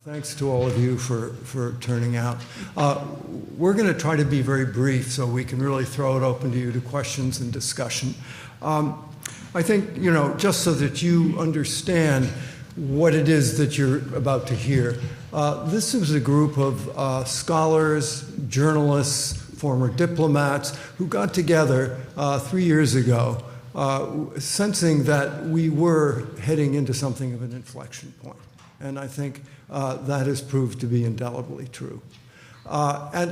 Thanks to all of you for turning out. We're going to try to be very brief so we can really throw it open to you to questions and discussion. I think, just so that you understand what it is that you're about to hear, this is a group of scholars, journalists, former diplomats who got together 3 years ago, sensing that we were heading into something of an inflection point. And I think that has proved to be indelibly true. The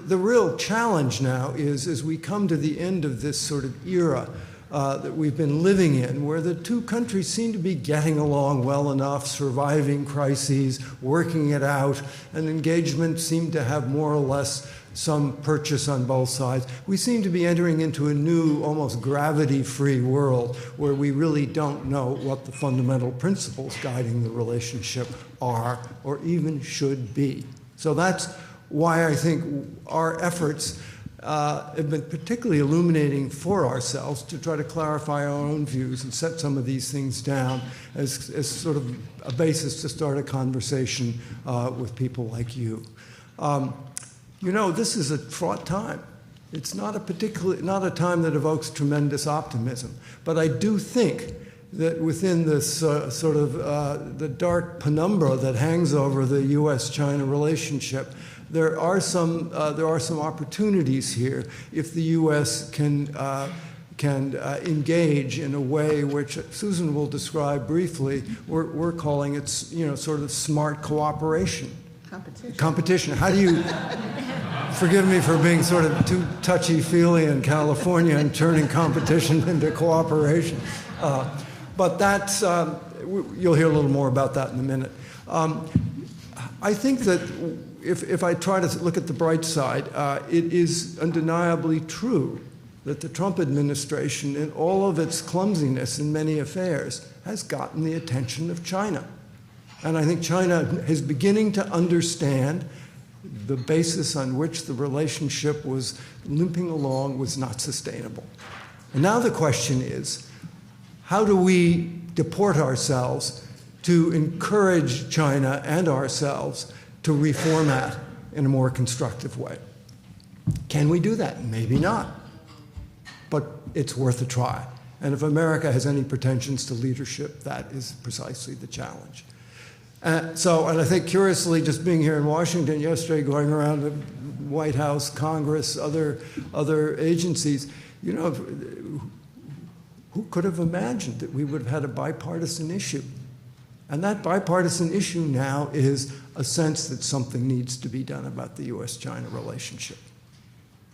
real challenge now is, as we come to the end of this sort of era that we've been living in, where the two countries seem to be getting along well enough, surviving crises, working it out, and engagement seemed to have more or less some purchase on both sides. We seem to be entering into a new, almost gravity-free world where we really don't know what the fundamental principles guiding the relationship are or even should be. So that's why I think our efforts have been particularly illuminating for ourselves to try to clarify our own views and set some of these things down as sort of a basis to start a conversation with people like you. This is a fraught time. It's not a time that evokes tremendous optimism. But I do think that within this the dark penumbra that hangs over the U.S. China relationship, there are some opportunities here if the U.S. can engage in a way which Susan will describe briefly. We're calling it, sort of smart cooperation. Competition. How do you, forgive me for being sort of too touchy-feely in California and turning competition into cooperation. But that's, you'll hear a little more about that in a minute. I think that if I try to look at the bright side, it is undeniably true that the Trump administration, in all of its clumsiness in many affairs, has gotten the attention of China. And I think China is beginning to understand the basis on which the relationship was limping along was not sustainable. And now the question is, how do we deport ourselves to encourage China and ourselves to reformat in a more constructive way? Can we do that? Maybe not. But it's worth a try. And if America has any pretensions to leadership, that is precisely the challenge. And I think curiously, just being here in Washington yesterday, going around the White House, Congress, other agencies, who could have imagined that we would have had a bipartisan issue? And that bipartisan issue now is a sense that something needs to be done about the U.S.-China relationship.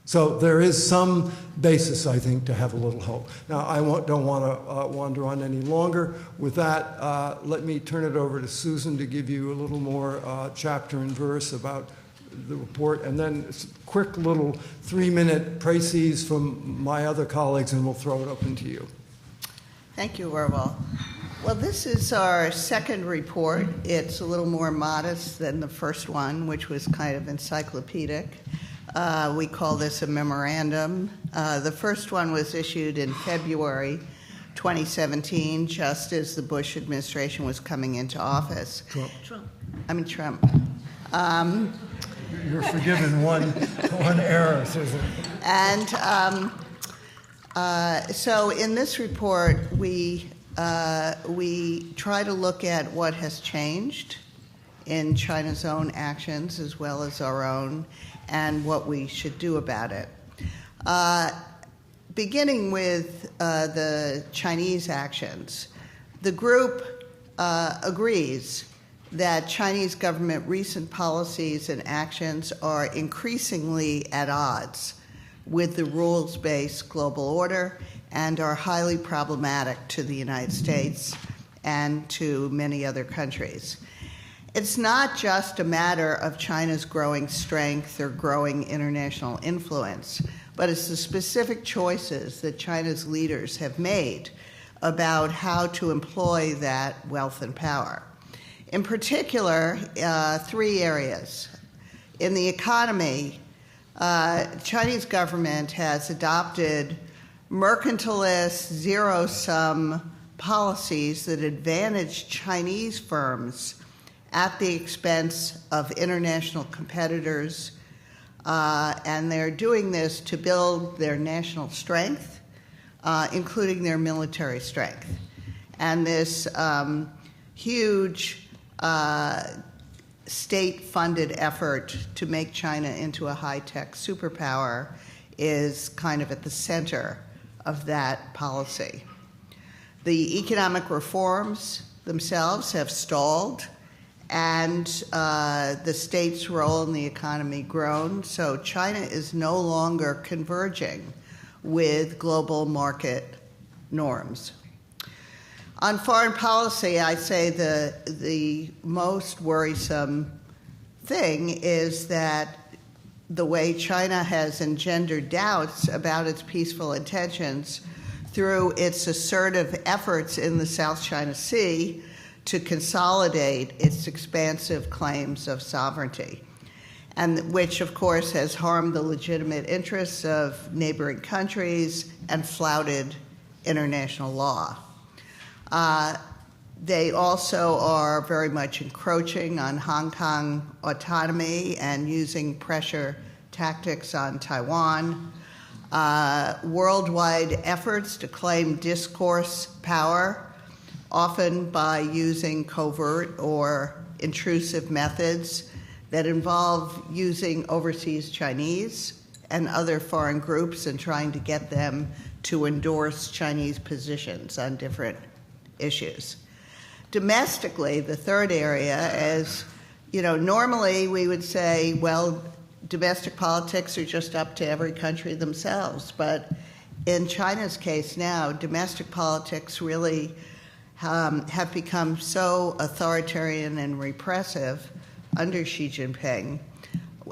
So there is some basis, I think, to have a little hope. Now, I don't want to wander on any longer. With that, let me turn it over to Susan to give you a little more chapter and verse about the report, and then a quick little 3-minute précis from my other colleagues, and we'll throw it open to you. Thank you, Orville. Well, this is our second report. It's a little more modest than the first one, which was kind of encyclopedic. We call this a memorandum. The first one was issued in February 2017, just as the Bush administration was coming into office. Trump. You're forgiven one error, Susan. And so in this report, we try to look at what has changed in China's own actions as well as our own, and what we should do about it. Beginning with the Chinese actions, the group agrees that Chinese government recent policies and actions are increasingly at odds with the rules-based global order and are highly problematic to the United States and to many other countries. It's not just a matter of China's growing strength or growing international influence, but it's the specific choices that China's leaders have made about how to employ that wealth and power. In particular, 3 areas. In the economy, Chinese government has adopted mercantilist, zero-sum policies that advantage Chinese firms at the expense of international competitors, and they're doing this to build their national strength, including their military strength. And this huge state-funded effort to make China into a high-tech superpower is kind of at the center of that policy. The economic reforms themselves have stalled, and the state's role in the economy grown, so China is no longer converging with global market norms. On foreign policy, I say the most worrisome thing is that the way China has engendered doubts about its peaceful intentions through its assertive efforts in the South China Sea to consolidate its expansive claims of sovereignty, and which, of course, has harmed the legitimate interests of neighboring countries and flouted international law. They also are very much encroaching on Hong Kong autonomy and using pressure tactics on Taiwan. Worldwide efforts to claim discourse power, often by using covert or intrusive methods that involve using overseas Chinese and other foreign groups and trying to get them to endorse Chinese positions on different issues. Domestically, the third area is, normally we would say, well, domestic politics are just up to every country themselves. But in China's case now, domestic politics really have become so authoritarian and repressive under Xi Jinping.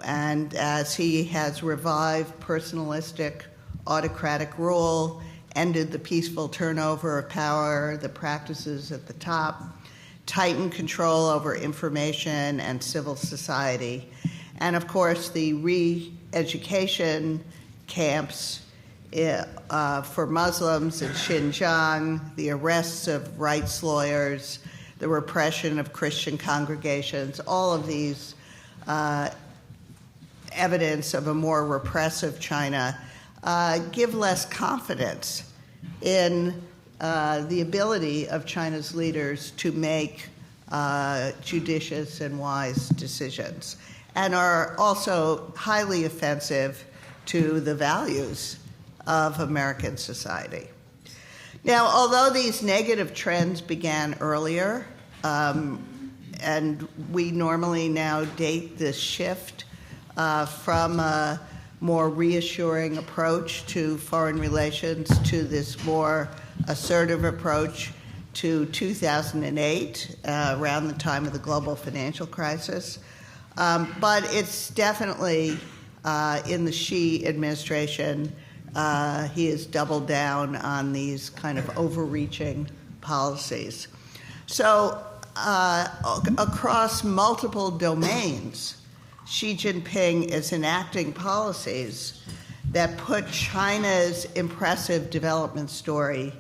And as he has revived personalistic autocratic rule, ended the peaceful turnover of power, the practices at the top, tightened control over information and civil society, and of course the re-education camps for Muslims in Xinjiang, the arrests of rights lawyers, the repression of Christian congregations, all of these evidence of a more repressive China give less confidence in the ability of China's leaders to make judicious and wise decisions, and are also highly offensive to the values of American society. Now, although these negative trends began earlier, and we normally now date this shift from a more reassuring approach to foreign relations to this more assertive approach to 2008, around the time of the global financial crisis. But it's definitely in the Xi administration, he has doubled down on these kind of overreaching policies. So across multiple domains, Xi Jinping is enacting policies that put China's impressive development story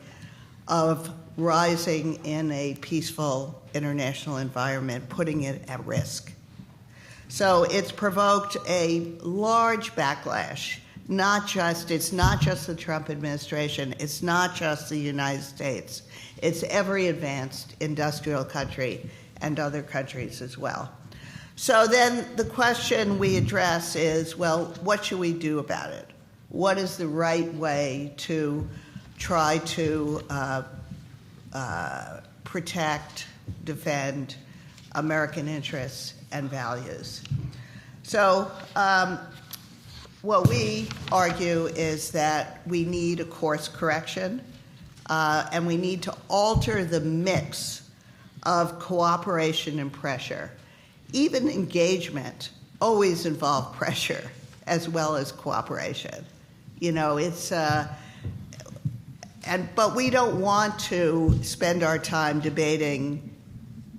of rising in a peaceful international environment, putting it at risk. So it's provoked a large backlash. It's not just the Trump administration, it's not just the United States, it's every advanced industrial country and other countries as well. So then the question we address is, well, what should we do about it? What is the right way to try to protect, defend American interests and values? So what we argue is that we need a course correction, and we need to alter the mix of cooperation and pressure. Even engagement always involves pressure as well as cooperation. But we don't want to spend our time debating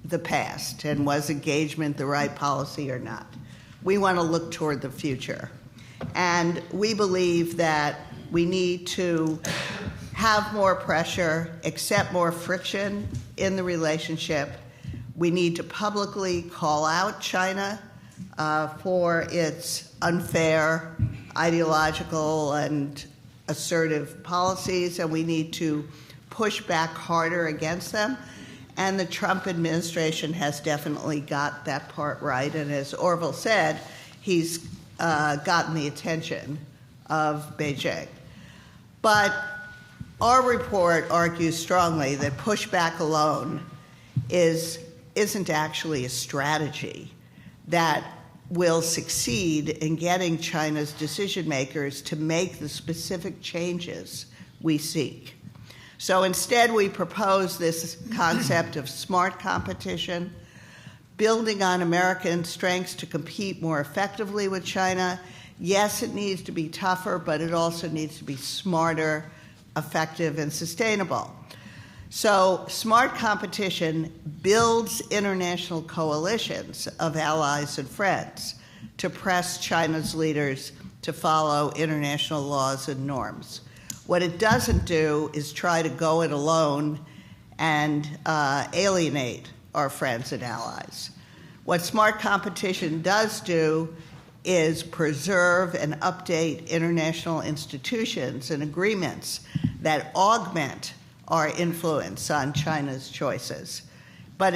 the past and was engagement the right policy or not. We want to look toward the future. And we believe that we need to have more pressure, accept more friction in the relationship. We need to publicly call out China for its unfair, ideological, and assertive policies, and we need to push back harder against them. And the Trump administration has definitely got that part right. And as Orville said, he's gotten the attention of Beijing. But our report argues strongly that pushback alone isn't actually a strategy that will succeed in getting China's decision makers to make the specific changes we seek. So instead, we propose this concept of smart competition, building on American strengths to compete more effectively with China. Yes, it needs to be tougher, but it also needs to be smarter, effective, and sustainable. So smart competition builds international coalitions of allies and friends to press China's leaders to follow international laws and norms. What it doesn't do is try to go it alone and alienate our friends and allies. What smart competition does do is preserve and update international institutions and agreements that augment our influence on China's choices. But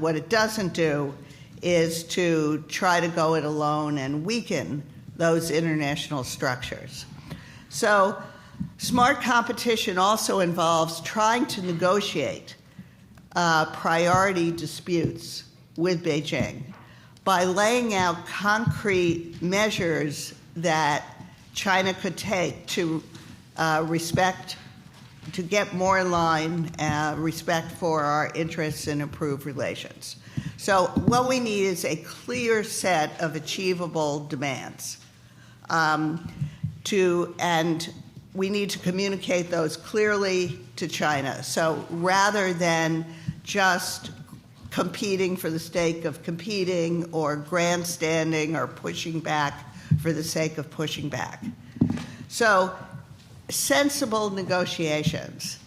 what it doesn't do is to try to go it alone and weaken those international structures. So smart competition also involves trying to negotiate priority disputes with Beijing by laying out concrete measures that China could take to get more in line, respect for our interests and improve relations. So what we need is a clear set of achievable demands. And we need to communicate those clearly to China. So rather than just competing for the sake of competing or grandstanding or pushing back for the sake of pushing back. So sensible negotiations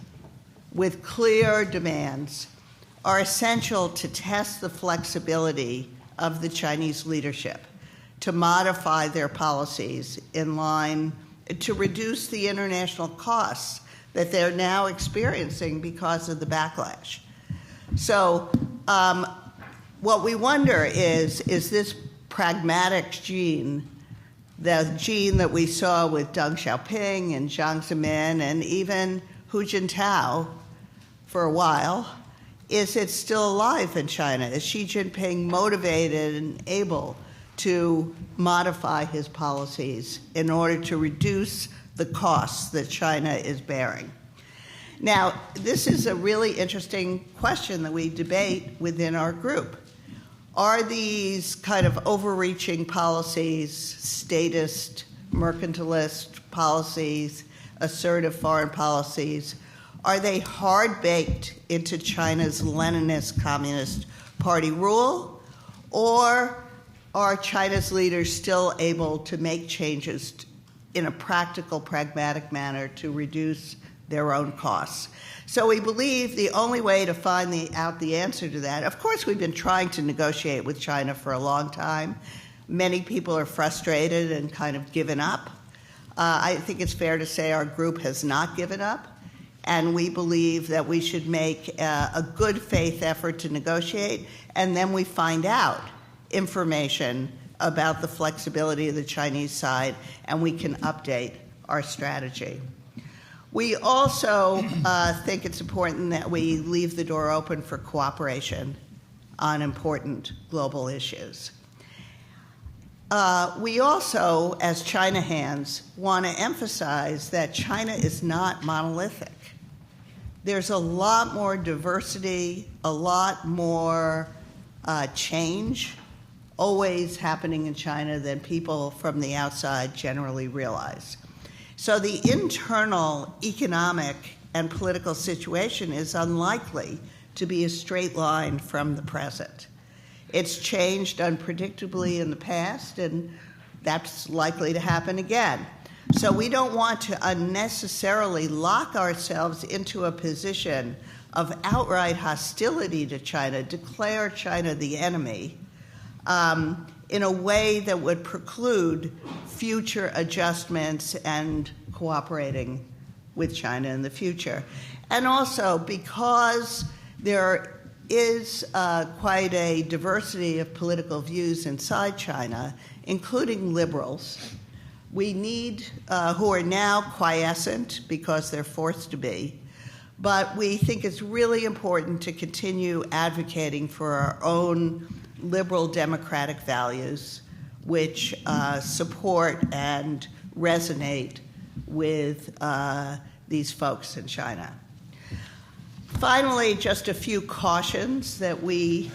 with clear demands are essential to test the flexibility of the Chinese leadership to modify their policies in line to reduce the international costs that they're now experiencing because of the backlash. So what we wonder is this pragmatic gene, the gene that we saw with Deng Xiaoping and Jiang Zemin and even Hu Jintao for a while, is it still alive in China? Is Xi Jinping motivated and able to modify his policies in order to reduce the costs that China is bearing? Now, this is a really interesting question that we debate within our group. Are these kind of overreaching policies, statist, mercantilist policies, assertive foreign policies, are they hard-baked into China's Leninist Communist Party rule, or are China's leaders still able to make changes in a practical, pragmatic manner to reduce their own costs? So we believe the only way to find out the answer to that, of course, we've been trying to negotiate with China for a long time. Many people are frustrated and kind of given up. I think it's fair to say our group has not given up, and we believe that we should make a good faith effort to negotiate, and then we find out information about the flexibility of the Chinese side, and we can update our strategy. We also think it's important that we leave the door open for cooperation on important global issues. We also, as China hands, want to emphasize that China is not monolithic. There's a lot more diversity, a lot more change always happening in China than people from the outside generally realize. So the internal economic and political situation is unlikely to be a straight line from the present. It's changed unpredictably in the past, and that's likely to happen again. So we don't want to unnecessarily lock ourselves into a position of outright hostility to China, declare China the enemy, in a way that would preclude future adjustments and cooperating with China in the future. And also because there is quite a diversity of political views inside China, including liberals, we need, who are now quiescent because they're forced to be, but we think it's really important to continue advocating for our own liberal democratic values, which support and resonate with these folks in China. Finally, just a few cautions that we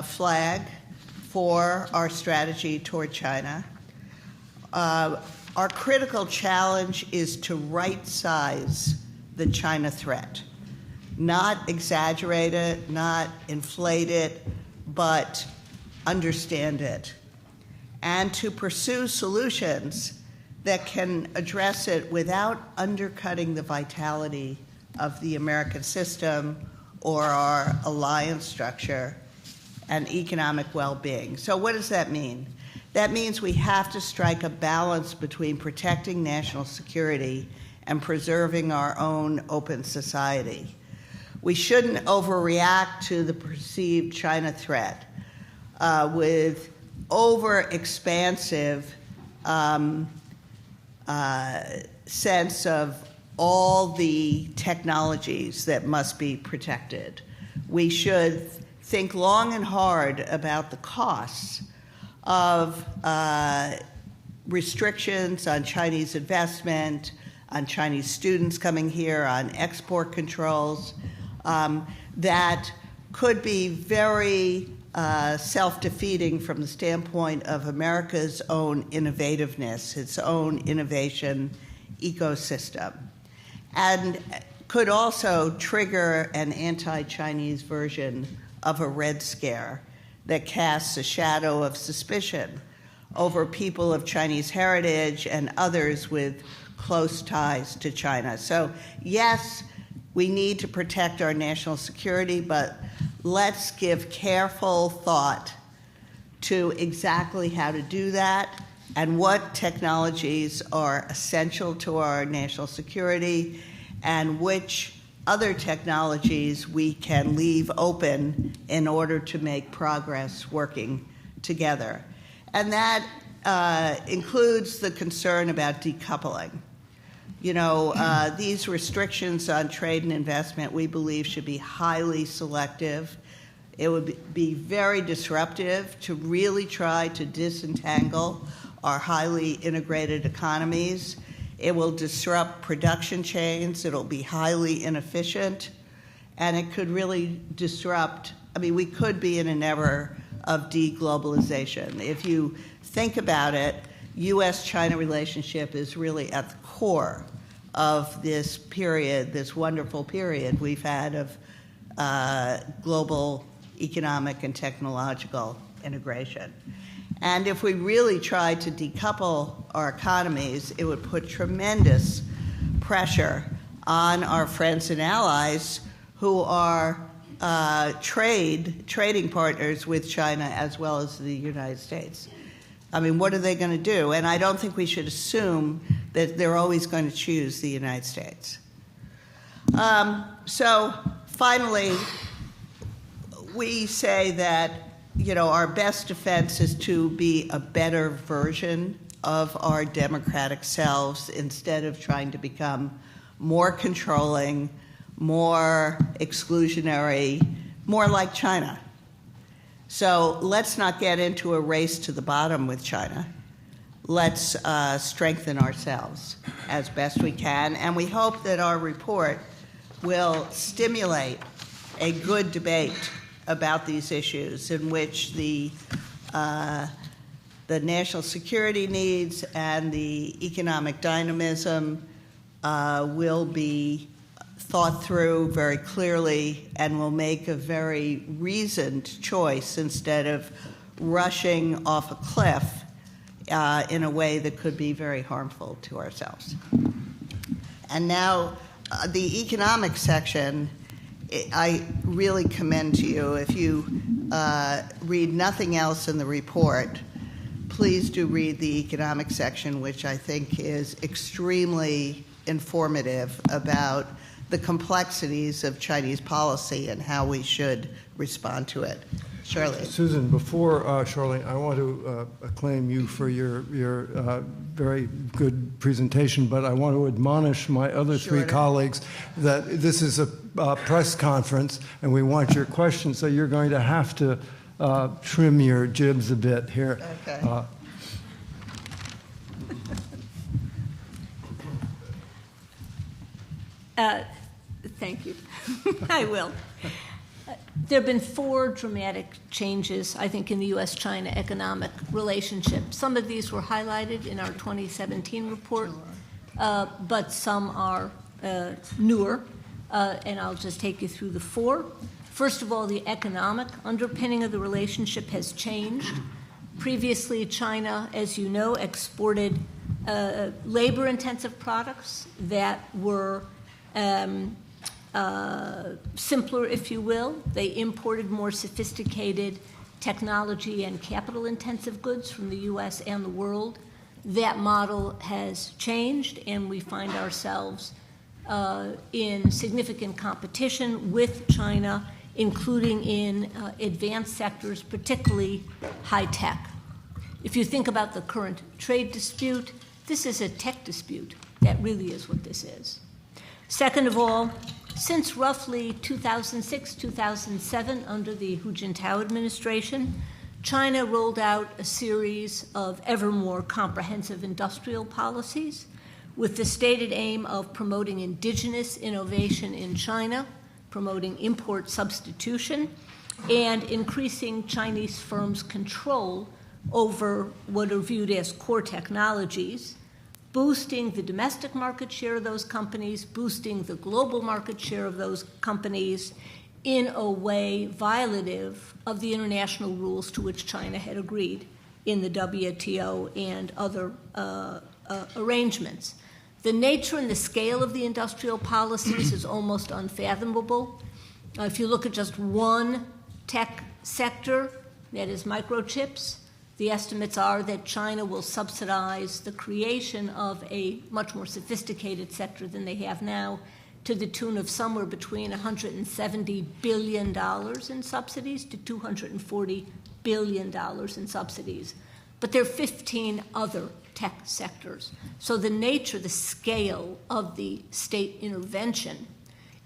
flag for our strategy toward China. Our critical challenge is to right-size the China threat, not exaggerate it, not inflate it, but understand it, and to pursue solutions that can address it without undercutting the vitality of the American system or our alliance structure and economic well-being. So what does that mean? That means we have to strike a balance between protecting national security and preserving our own open society. We shouldn't overreact to the perceived China threat with over-expansive sense of all the technologies that must be protected. We should think long and hard about the costs of restrictions on Chinese investment, on Chinese students coming here, on export controls, that could be very self-defeating from the standpoint of America's own innovativeness, its own innovation ecosystem, and could also trigger an anti-Chinese version of a Red Scare that casts a shadow of suspicion over people of Chinese heritage and others with close ties to China. So yes, we need to protect our national security, but let's give careful thought to exactly how to do that and what technologies are essential to our national security and which other technologies we can leave open in order to make progress working together. And that includes the concern about decoupling. You know, these restrictions on trade and investment, we believe, should be highly selective. It would be very disruptive to really try to disentangle our highly integrated economies. It will disrupt production chains. It'll be highly inefficient. And it could really disrupt, I mean, we could be in an era of deglobalization. If you think about it, U.S. China relationship is really at the core of this period, this wonderful period we've had of global economic and technological integration. And if we really tried to decouple our economies, it would put tremendous pressure on our friends and allies who are trading partners with China as well as the United States. I mean, what are they going to do? And I don't think we should assume that they're always going to choose the United States. So finally, we say that, you know, our best defense is to be a better version of our democratic selves instead of trying to become more controlling, more exclusionary, more like China. So let's not get into a race to the bottom with China. Let's strengthen ourselves as best we can, and we hope that our report will stimulate a good debate about these issues in which the national security needs and the economic dynamism will be thought through very clearly and will make a very reasoned choice instead of rushing off a cliff in a way that could be very harmful to ourselves. And now the economic section, I really commend to you. If you read nothing else in the report, please do read the economic section, which I think is extremely informative about the complexities of Chinese policy and how we should respond to it. Charlene. Susan, before Charlene, I want to acclaim you for your very good presentation, but I want to admonish my other three colleagues that this is a press conference and we want your questions, so you're going to have to trim your jibs a bit here. Okay. Thank you. I will. There have been 4 dramatic changes, I think, in the U.S. China economic relationship. Some of these were highlighted in our 2017 report, but some are newer, and I'll just take you through the 4. First of all, the economic underpinning of the relationship has changed. Previously, China, as you know, exported labor-intensive products that were simpler, if you will. They imported more sophisticated technology and capital-intensive goods from the U.S. and the world. That model has changed, and we find ourselves in significant competition with China, including in advanced sectors, particularly high-tech. If you think about the current trade dispute, this is a tech dispute. That really is what this is. Second of all, since roughly 2006, 2007, under the Hu Jintao administration, China rolled out a series of ever more comprehensive industrial policies with the stated aim of promoting indigenous innovation in China, promoting import substitution, and increasing Chinese firms' control over what are viewed as core technologies, boosting the domestic market share of those companies, boosting the global market share of those companies in a way violative of the international rules to which China had agreed in the WTO and other arrangements. The nature and the scale of the industrial policies is almost unfathomable. If you look at just one tech sector, that is microchips, the estimates are that China will subsidize the creation of a much more sophisticated sector than they have now, to the tune of somewhere between $170 billion in subsidies to $240 billion in subsidies. But there are 15 other tech sectors. So the nature, the scale of the state intervention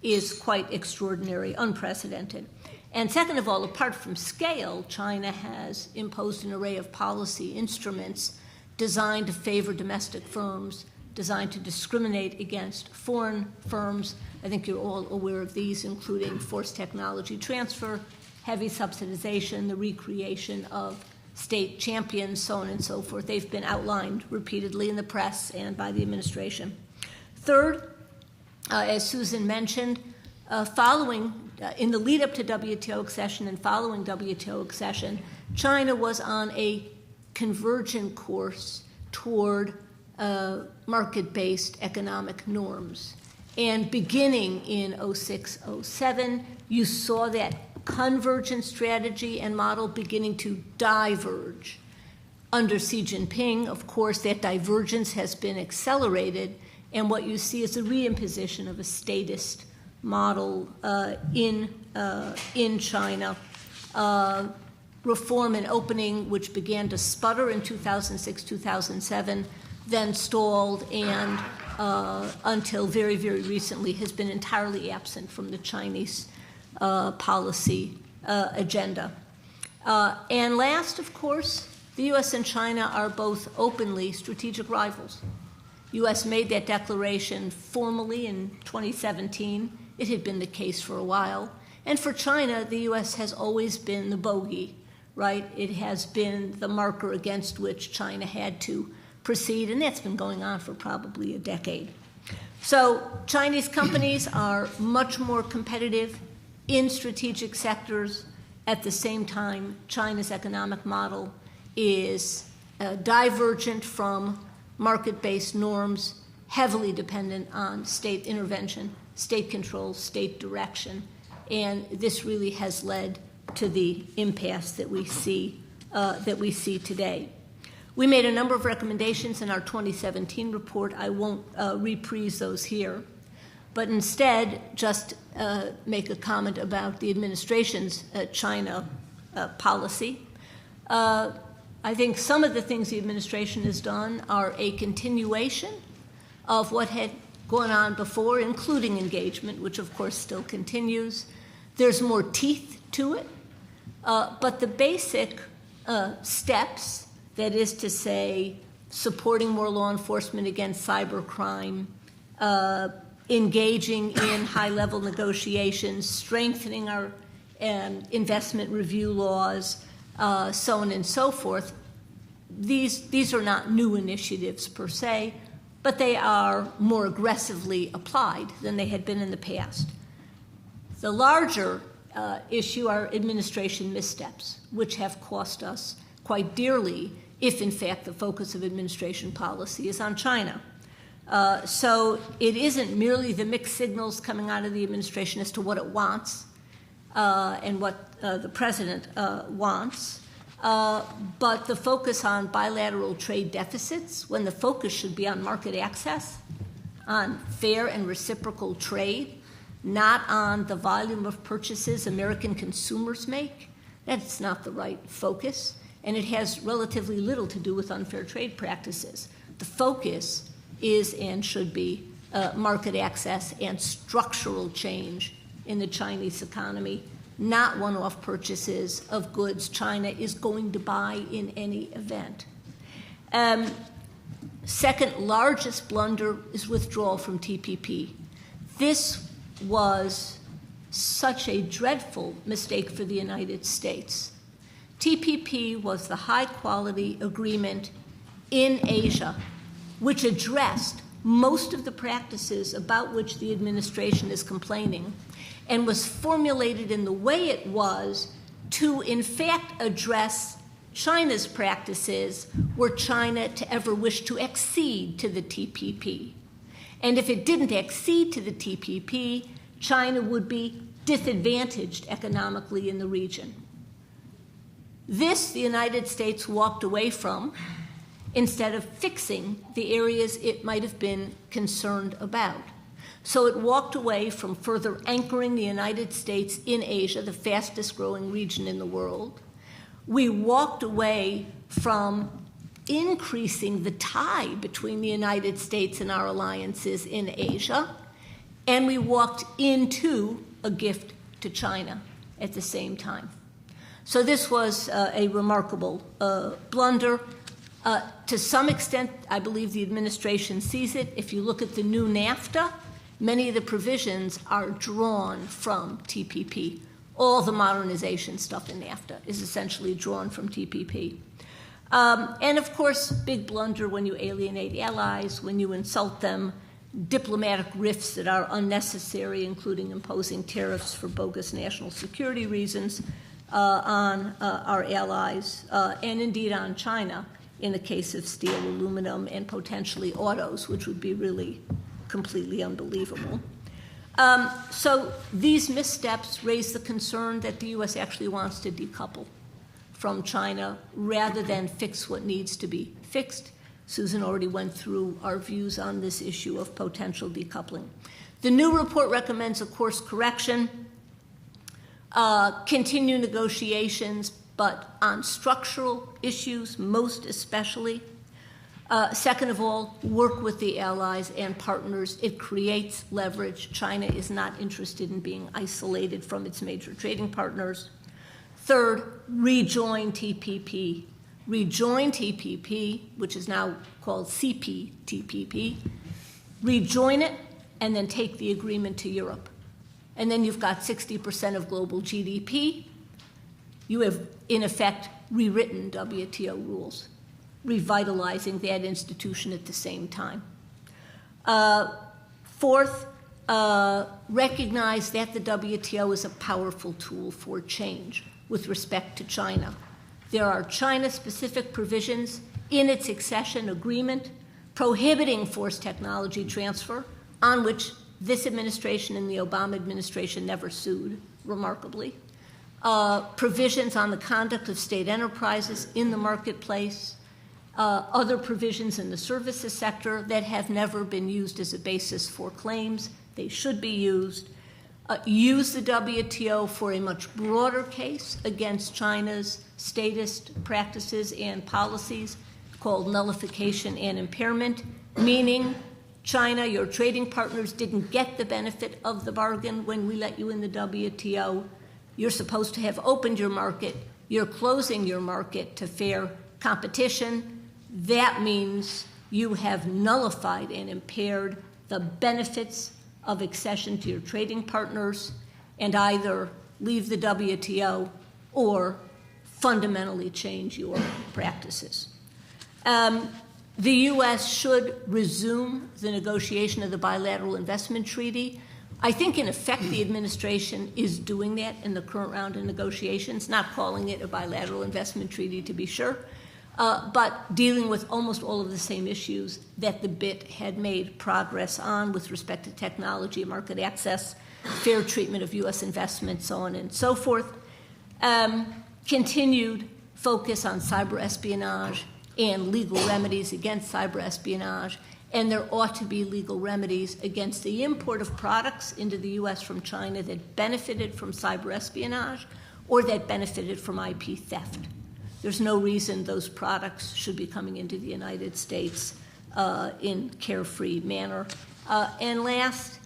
is quite extraordinary, unprecedented. And second of all, apart from scale, China has imposed an array of policy instruments designed to favor domestic firms, designed to discriminate against foreign firms. I think you're all aware of these, including forced technology transfer, heavy subsidization, the recreation of state champions, so on and so forth. They've been outlined repeatedly in the press and by the administration. Third, as Susan mentioned, in the lead up to WTO accession and following WTO accession, China was on a convergent course toward market-based economic norms. And beginning in 2006-07, you saw that convergent strategy and model beginning to diverge. Under Xi Jinping, of course, that divergence has been accelerated, and what you see is a reimposition of a statist model in China. Reform and opening, which began to sputter in 2006, 2007, then stalled, and until very, very recently has been entirely absent from the Chinese policy agenda. And last, of course, the U.S. and China are both openly strategic rivals. U.S. made that declaration formally in 2017. It had been the case for a while. And for China, the U.S. has always been the bogey, right? It has been the marker against which China had to proceed, and that's been going on for probably a decade. So Chinese companies are much more competitive in strategic sectors. At the same time, China's economic model is divergent from market-based norms heavily dependent on state intervention, state control, state direction, and this really has led to the impasse that we see today. We made a number of recommendations in our 2017 report. I won't reprise those here, but instead just make a comment about the administration's China policy. I think some of the things the administration has done are a continuation of what had gone on before, including engagement, which of course still continues. There's more teeth to it, but the basic steps, that is to say, supporting more law enforcement against cybercrime, engaging in high-level negotiations, strengthening our investment review laws, so on and so forth. These are not new initiatives per se, but they are more aggressively applied than they had been in the past. The larger issue are administration missteps, which have cost us quite dearly if, in fact, the focus of administration policy is on China. So it isn't merely the mixed signals coming out of the administration as to what it wants and what the president wants, but the focus on bilateral trade deficits when the focus should be on market access, on fair and reciprocal trade, not on the volume of purchases American consumers make. That's not the right focus, and it has relatively little to do with unfair trade practices. The focus is and should be market access and structural change in the Chinese economy, not one-off purchases of goods China is going to buy in any event. Second largest blunder is withdrawal from TPP. This was such a dreadful mistake for the United States. TPP was the high-quality agreement in Asia, which addressed most of the practices about which the administration is complaining, and was formulated in the way it was to, in fact, address China's practices were China to ever wish to accede to the TPP. And if it didn't accede to the TPP, China would be disadvantaged economically in the region. This, the United States walked away from instead of fixing the areas it might have been concerned about. So it walked away from further anchoring the United States in Asia, the fastest growing region in the world. We walked away from increasing the tie between the United States and our alliances in Asia, and we walked into a gift to China at the same time. So this was a remarkable blunder. To some extent, I believe the administration sees it. If you look at the new NAFTA, many of the provisions are drawn from TPP. All the modernization stuff in NAFTA is essentially drawn from TPP. And of course, big blunder when you alienate allies, when you insult them, diplomatic rifts that are unnecessary, including imposing tariffs for bogus national security reasons on our allies, and indeed on China in the case of steel, aluminum, and potentially autos, which would be really completely unbelievable. So these missteps raise the concern that the U.S. actually wants to decouple from China rather than fix what needs to be fixed. Susan already went through our views on this issue of potential decoupling. The new report recommends a course correction, continue negotiations, but on structural issues most especially. Second of all, work with the allies and partners. It creates leverage. China is not interested in being isolated from its major trading partners. Third, rejoin TPP. Rejoin TPP, which is now called CPTPP. Rejoin it, and then take the agreement to Europe. And then you've got 60% of global GDP. You have, in effect, rewritten WTO rules, revitalizing that institution at the same time. Fourth, recognize that the WTO is a powerful tool for change with respect to China. There are China-specific provisions in its accession agreement prohibiting forced technology transfer, on which this administration and the Obama administration never sued, remarkably. Provisions on the conduct of state enterprises in the marketplace, other provisions in the services sector that have never been used as a basis for claims. They should be used. Use the WTO for a much broader case against China's statist practices and policies called nullification and impairment, meaning China, your trading partners, didn't get the benefit of the bargain when we let you in the WTO. You're supposed to have opened your market. You're closing your market to fair competition. That means you have nullified and impaired the benefits of accession to your trading partners and either leave the WTO or fundamentally change your practices. The U.S. should resume the negotiation of the bilateral investment treaty. I think, in effect, the administration is doing that in the current round of negotiations, not calling it a bilateral investment treaty, to be sure, but dealing with almost all of the same issues that the BIT had made progress on with respect to technology, market access, fair treatment of U.S. investments, so on and so forth. Continued focus on cyber espionage and legal remedies against cyber espionage, and there ought to be legal remedies against the import of products into the U.S. from China that benefited from cyber espionage or that benefited from IP theft. There's no reason those products should be coming into the United States in carefree manner. And last,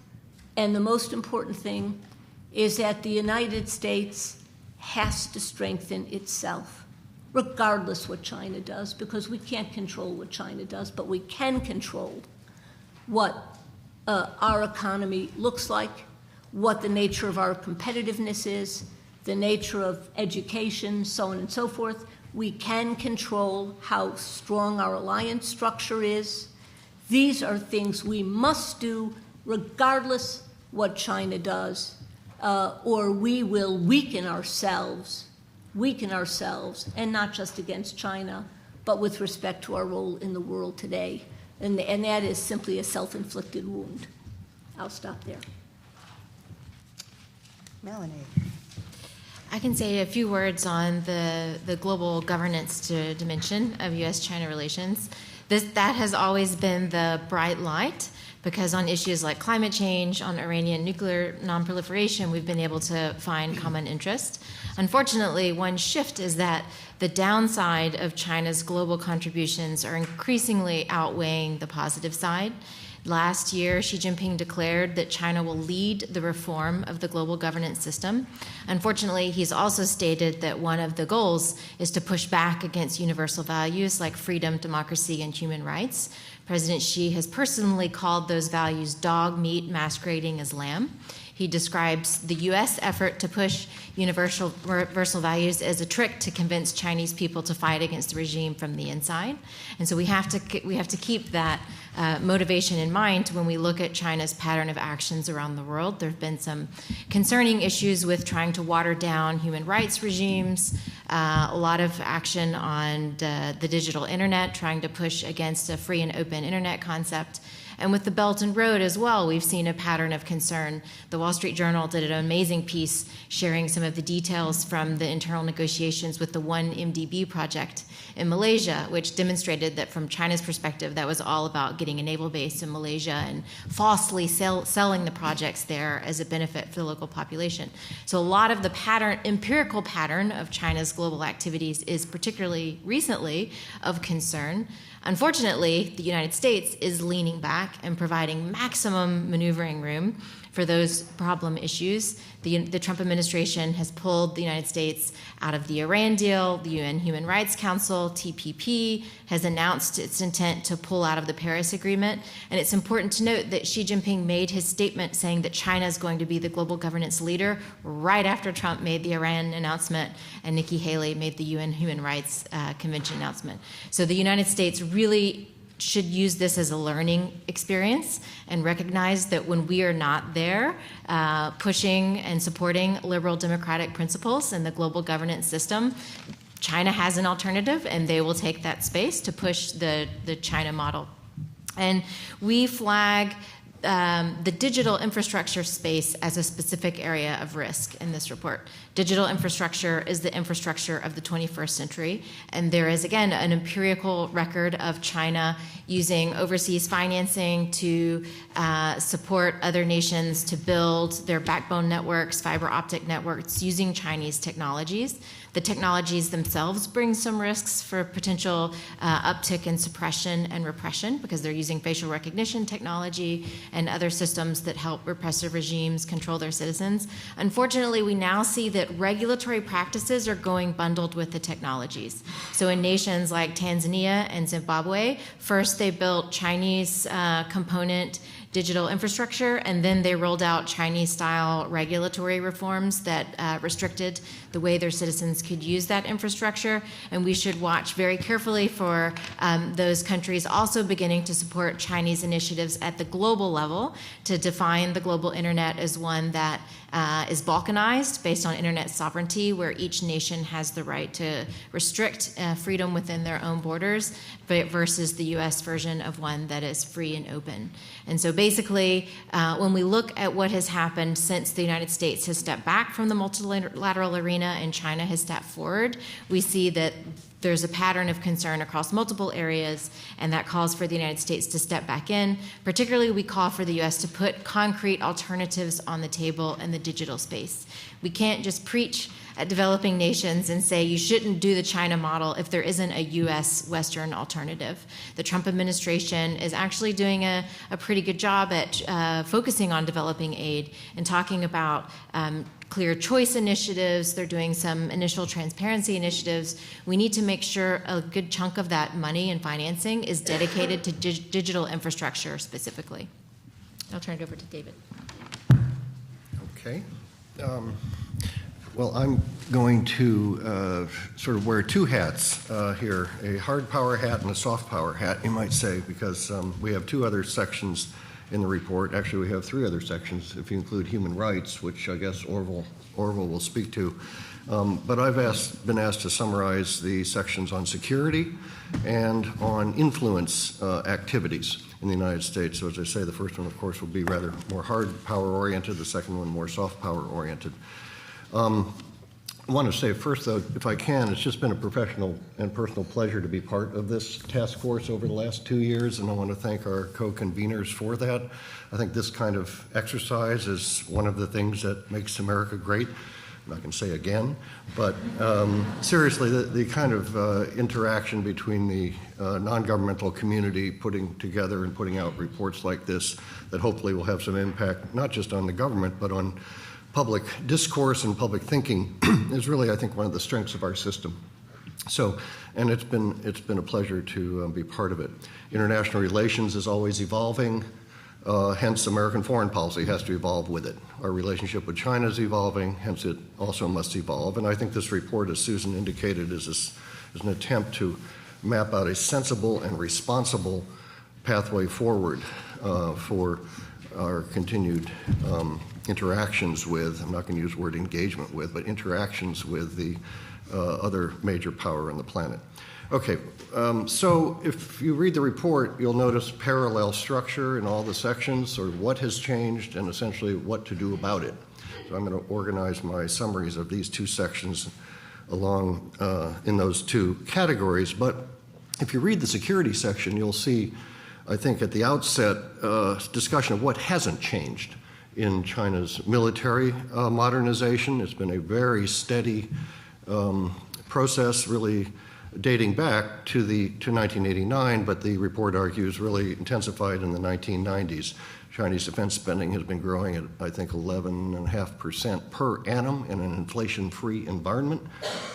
and the most important thing, is that the United States has to strengthen itself, regardless what China does, because we can't control what China does, but we can control what our economy looks like, what the nature of our competitiveness is, the nature of education, so on and so forth. We can control how strong our alliance structure is. These are things we must do regardless what China does, or we will weaken ourselves, and not just against China, but with respect to our role in the world today. And that is simply a self-inflicted wound. I'll stop there. Melanie. I can say a few words on the global governance dimension of U.S. China relations. That has always been the bright light, because on issues like climate change, on Iranian nuclear nonproliferation, we've been able to find common interest. Unfortunately, one shift is that the downside of China's global contributions are increasingly outweighing the positive side. Last year, Xi Jinping declared that China will lead the reform of the global governance system. Unfortunately, he's also stated that one of the goals is to push back against universal values like freedom, democracy, and human rights. President Xi has personally called those values dog meat masquerading as lamb. He describes the U.S. effort to push universal values as a trick to convince Chinese people to fight against the regime from the inside. And so we have to keep that motivation in mind when we look at China's pattern of actions around the world. There have been some concerning issues with trying to water down human rights regimes, a lot of action on the digital internet, trying to push against a free and open internet concept. And with the Belt and Road as well, we've seen a pattern of concern. The Wall Street Journal did an amazing piece sharing some of the details from the internal negotiations with the 1MDB project in Malaysia, which demonstrated that from China's perspective, that was all about getting a naval base in Malaysia and falsely selling the projects there as a benefit for the local population. So a lot of the empirical pattern of China's global activities is particularly recently of concern. Unfortunately, the United States is leaning back and providing maximum maneuvering room for those problem issues. The Trump administration has pulled the United States out of the Iran deal. The UN Human Rights Council, TPP, has announced its intent to pull out of the Paris Agreement. And it's important to note that Xi Jinping made his statement saying that China is going to be the global governance leader right after Trump made the Iran announcement and Nikki Haley made the UN Human Rights Convention announcement. So the United States really should use this as a learning experience and recognize that when we are not there pushing and supporting liberal democratic principles in the global governance system, China has an alternative, and they will take that space to push the China model. And we flag the digital infrastructure space as a specific area of risk in this report. Digital infrastructure is the infrastructure of the 21st century, and there is, again, an empirical record of China using overseas financing to support other nations to build their backbone networks, fiber optic networks, using Chinese technologies. The technologies themselves bring some risks for potential uptick in suppression and repression because they're using facial recognition technology and other systems that help repressive regimes control their citizens. Unfortunately, we now see that regulatory practices are going bundled with the technologies. So in nations like Tanzania and Zimbabwe, first they built Chinese component digital infrastructure, and then they rolled out Chinese-style regulatory reforms that restricted the way their citizens could use that infrastructure. And we should watch very carefully for those countries also beginning to support Chinese initiatives at the global level to define the global internet as one that is balkanized based on internet sovereignty, where each nation has the right to restrict freedom within their own borders, versus the U.S. version of one that is free and open. And so basically, when we look at what has happened since the United States has stepped back from the multilateral arena and China has stepped forward, we see that there's a pattern of concern across multiple areas, and that calls for the United States to step back in. Particularly, we call for the U.S. to put concrete alternatives on the table in the digital space. We can't just preach at developing nations and say you shouldn't do the China model if there isn't a U.S. Western alternative. The Trump administration is actually doing a pretty good job at focusing on developing aid and talking about clear choice initiatives. They're doing some initial transparency initiatives. We need to make sure a good chunk of that money and financing is dedicated to digital infrastructure specifically. I'll turn it over to David. Okay. Well, I'm going to sort of wear two hats here, a hard power hat and a soft power hat, you might say, because we have two other sections in the report. Actually, we have three other sections, if you include human rights, which I guess Orville will speak to. But I've been asked to summarize the sections on security and on influence activities in the United States. So as I say, the first one, of course, will be rather more hard power oriented, the second one more soft power oriented. I want to say first, though, if I can, it's just been a professional and personal pleasure to be part of this task force over the last 2 years, and I want to thank our co-conveners for that. I think this kind of exercise is one of the things that makes America great. I'm not going to say again, but seriously, the kind of interaction between the non-governmental community putting together and putting out reports like this that hopefully will have some impact, not just on the government, but on public discourse and public thinking is really, I think, one of the strengths of our system. So, and it's been a pleasure to be part of it. International relations is always evolving, hence American foreign policy has to evolve with it. Our relationship with China is evolving, hence it also must evolve. And I think this report, as Susan indicated, is an attempt to map out a sensible and responsible pathway forward for our continued interactions with, I'm not going to use the word engagement with, but interactions with the other major power on the planet. Okay, so if you read the report, you'll notice parallel structure in all the sections, sort of what has changed and essentially what to do about it. So I'm going to organize my summaries of these two sections along in those two categories. But if you read the security section, you'll see, I think at the outset, discussion of what hasn't changed in China's military modernization. It's been a very steady process, really dating back to 1989, but the report argues really intensified in the 1990s. Chinese defense spending has been growing at, I think, 11.5% per annum in an inflation-free environment,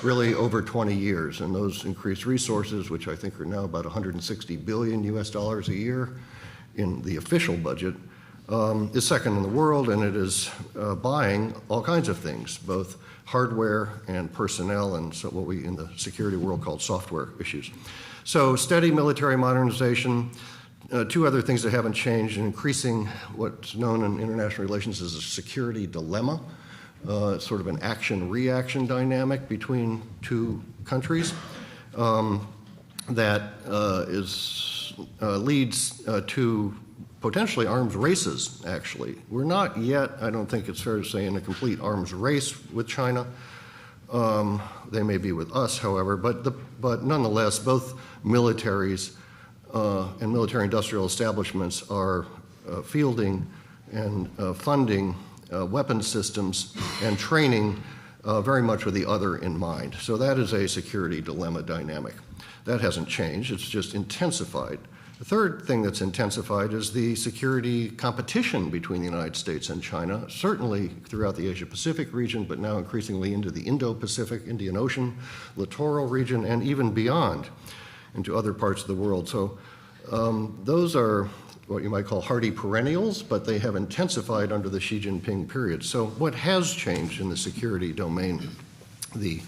really over 20 years. And those increased resources, which I think are now about $160 billion US dollars a year in the official budget, is second in the world, and it is buying all kinds of things, both hardware and personnel, and so what we in the security world call software issues. So steady military modernization. Two other things that haven't changed: increasing what's known in international relations as a security dilemma, sort of an action-reaction dynamic between two countries that is leads to potentially arms races, actually. We're not yet, I don't think it's fair to say, in a complete arms race with China. They may be with us, however, but nonetheless, both militaries and military-industrial establishments are fielding and funding weapons systems and training very much with the other in mind. So that is a security dilemma dynamic. That hasn't changed, it's just intensified. The third thing that's intensified is the security competition between the United States and China, certainly throughout the Asia-Pacific region, but now increasingly into the Indo-Pacific, Indian Ocean, littoral region, and even beyond into other parts of the world. So those are what you might call hardy perennials, but they have intensified under the Xi Jinping period. So what has changed in the security domain, the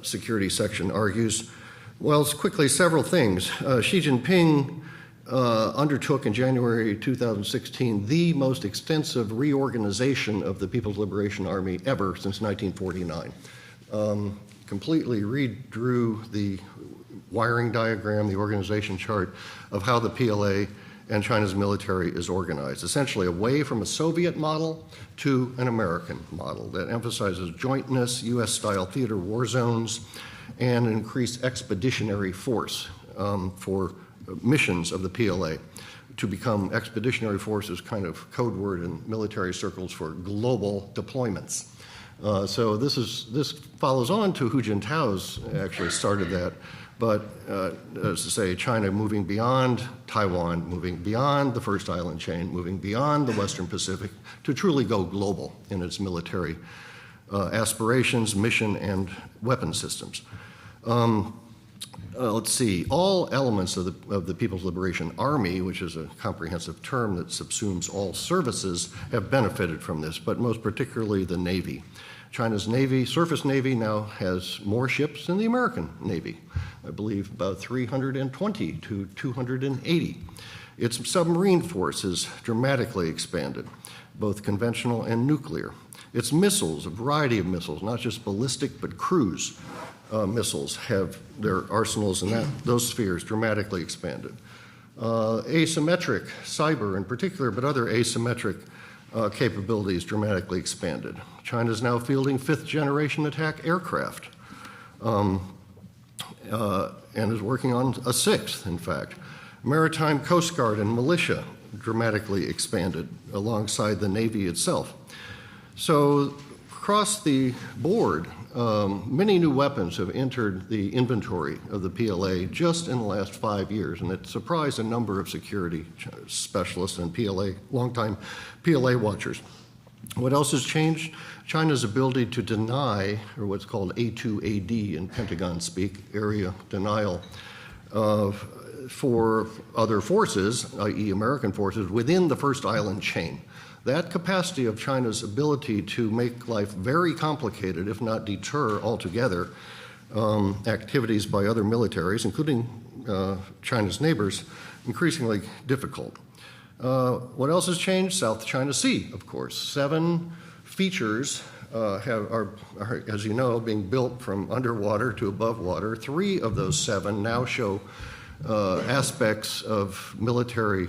security section argues? Well, quickly, several things. Xi Jinping undertook in January 2016 the most extensive reorganization of the People's Liberation Army ever since 1949. Completely redrew the wiring diagram, the organization chart of how the PLA and China's military is organized, essentially away from a Soviet model to an American model that emphasizes jointness, U.S.-style theater war zones, and an increased expeditionary force for missions of the PLA. To become expeditionary force is kind of code word in military circles for global deployments. So this follows on to Hu Jintao's actually started that, but as to say, China moving beyond Taiwan, moving beyond the first island chain, moving beyond the Western Pacific to truly go global in its military aspirations, mission, and weapon systems. Let's see, all elements of the People's Liberation Army, which is a comprehensive term that subsumes all services, have benefited from this, but most particularly the Navy. China's Navy, surface Navy, now has more ships than the American Navy. I believe about 320 to 280. Its submarine force has dramatically expanded, both conventional and nuclear. Its missiles, a variety of missiles, not just ballistic, but cruise missiles, have their arsenals in those spheres dramatically expanded. Asymmetric, cyber in particular, but other asymmetric capabilities dramatically expanded. China is now fielding fifth-generation attack aircraft and is working on a sixth, in fact. Maritime Coast Guard and militia dramatically expanded alongside the Navy itself. So across the board, many new weapons have entered the inventory of the PLA just in the last 5 years, and it surprised a number of security specialists and longtime PLA watchers. What else has changed? China's ability to deny, or what's called A2AD in Pentagon speak, area denial, for other forces, i.e. American forces, within the first island chain. That capacity of China's ability to make life very complicated, if not deter altogether, activities by other militaries, including China's neighbors, increasingly difficult. What else has changed? South China Sea, of course. 7 features are, as you know, being built from underwater to above water. 3 of those 7 now show aspects of military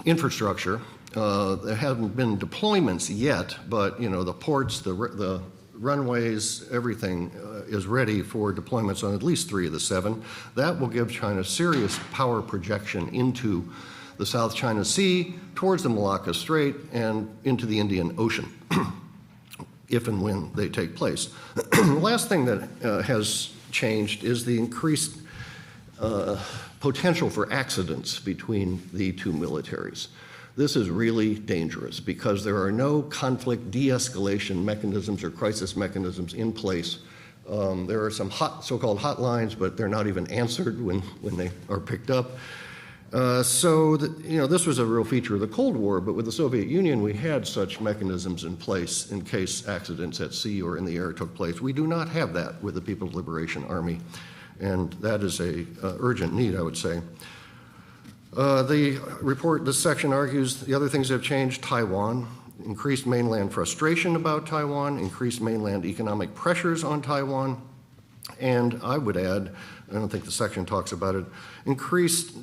infrastructure. There haven't been deployments yet, but the ports, the runways, everything is ready for deployments on at least 3 of the 7. That will give China serious power projection into the South China Sea, towards the Malacca Strait, and into the Indian Ocean, if and when they take place. The last thing that has changed is the increased potential for accidents between the two militaries. This is really dangerous because there are no conflict de-escalation mechanisms or crisis mechanisms in place. There are some so-called hotlines, but they're not even answered when they are picked up. This was a real feature of the Cold War, but with the Soviet Union, we had such mechanisms in place in case accidents at sea or in the air took place. We do not have that with the People's Liberation Army, and that is a urgent need, I would say. This section argues the other things that have changed: Taiwan, increased mainland frustration about Taiwan, increased mainland economic pressures on Taiwan, And I would add, I don't think the section talks about it, increased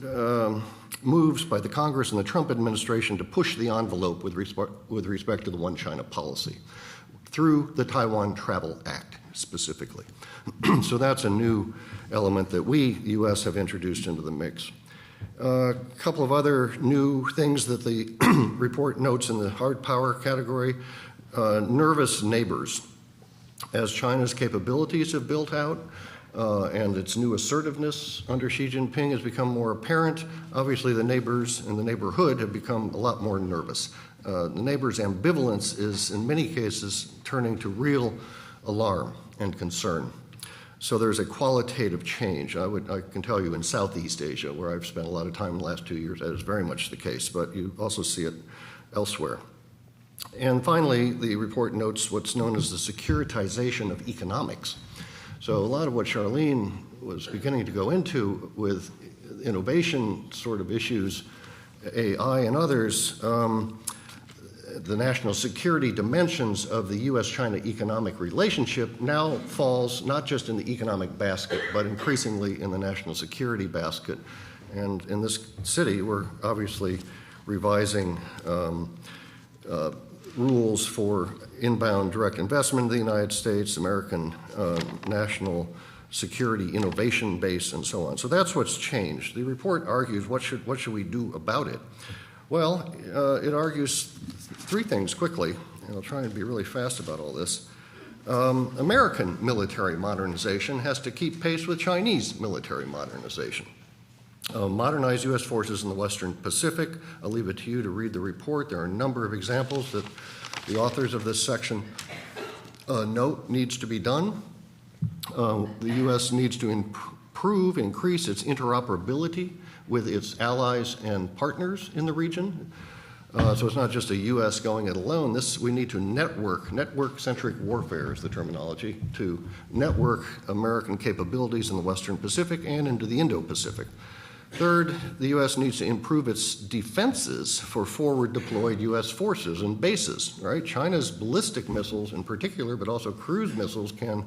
moves by the Congress and the Trump administration to push the envelope with respect to the One China policy through the Taiwan Travel Act specifically. So that's a new element that we, the U.S., have introduced into the mix. A couple of other new things that the report notes in the hard power category, nervous neighbors. As China's capabilities have built out and its new assertiveness under Xi Jinping has become more apparent, obviously the neighbors and the neighborhood have become a lot more nervous. The neighbors' ambivalence is, in many cases, turning to real alarm and concern. So there's a qualitative change. I can tell you in Southeast Asia, where I've spent a lot of time in the last 2 years, that is very much the case, but you also see it elsewhere. And finally, the report notes what's known as the securitization of economics. So a lot of what Charlene was beginning to go into with innovation sort of issues, AI and others, the national security dimensions of the U.S. China economic relationship now falls not just in the economic basket, but increasingly in the national security basket. And in this city, we're obviously revising rules for inbound direct investment in the United States, American national security innovation base, and so on. So that's what's changed. The report argues what should we do about it? Well, it argues three things quickly, and I'll try and be really fast about all this. American military modernization has to keep pace with Chinese military modernization. Modernize U.S. forces in the Western Pacific. I'll leave it to you to read the report. There are a number of examples that the authors of this section note needs to be done. The U.S. needs to increase its interoperability with its allies and partners in the region. So it's not just a U.S. going it alone. We need to network-centric warfare is the terminology, to network American capabilities in the Western Pacific and into the Indo-Pacific. Third, the U.S. needs to improve its defenses for forward-deployed U.S. forces and bases, right? China's ballistic missiles in particular, but also cruise missiles can,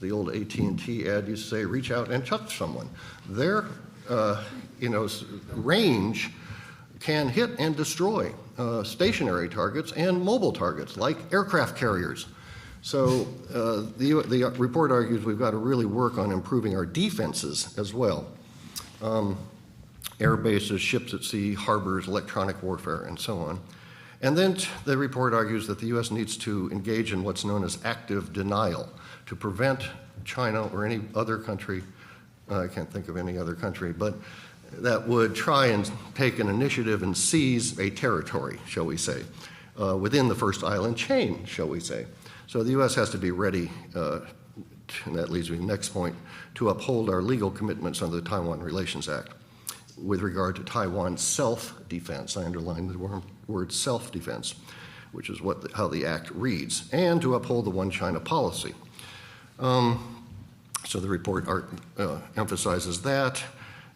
the old AT&T ad used to say, reach out and touch someone. Their range can hit and destroy stationary targets and mobile targets like aircraft carriers. So the report argues we've got to really work on improving our defenses as well. Air bases, ships at sea, harbors, electronic warfare, and so on. And then the report argues that the U.S. needs to engage in what's known as active denial to prevent China or any other country, I can't think of any other country, but that would try and take an initiative and seize a territory, shall we say, within the first island chain, shall we say. So the U.S. has to be ready, and that leads me to the next point, to uphold our legal commitments under the Taiwan Relations Act with regard to Taiwan's self-defense. I underline the word self-defense, which is how the act reads, and to uphold the One China policy. So the report emphasizes that.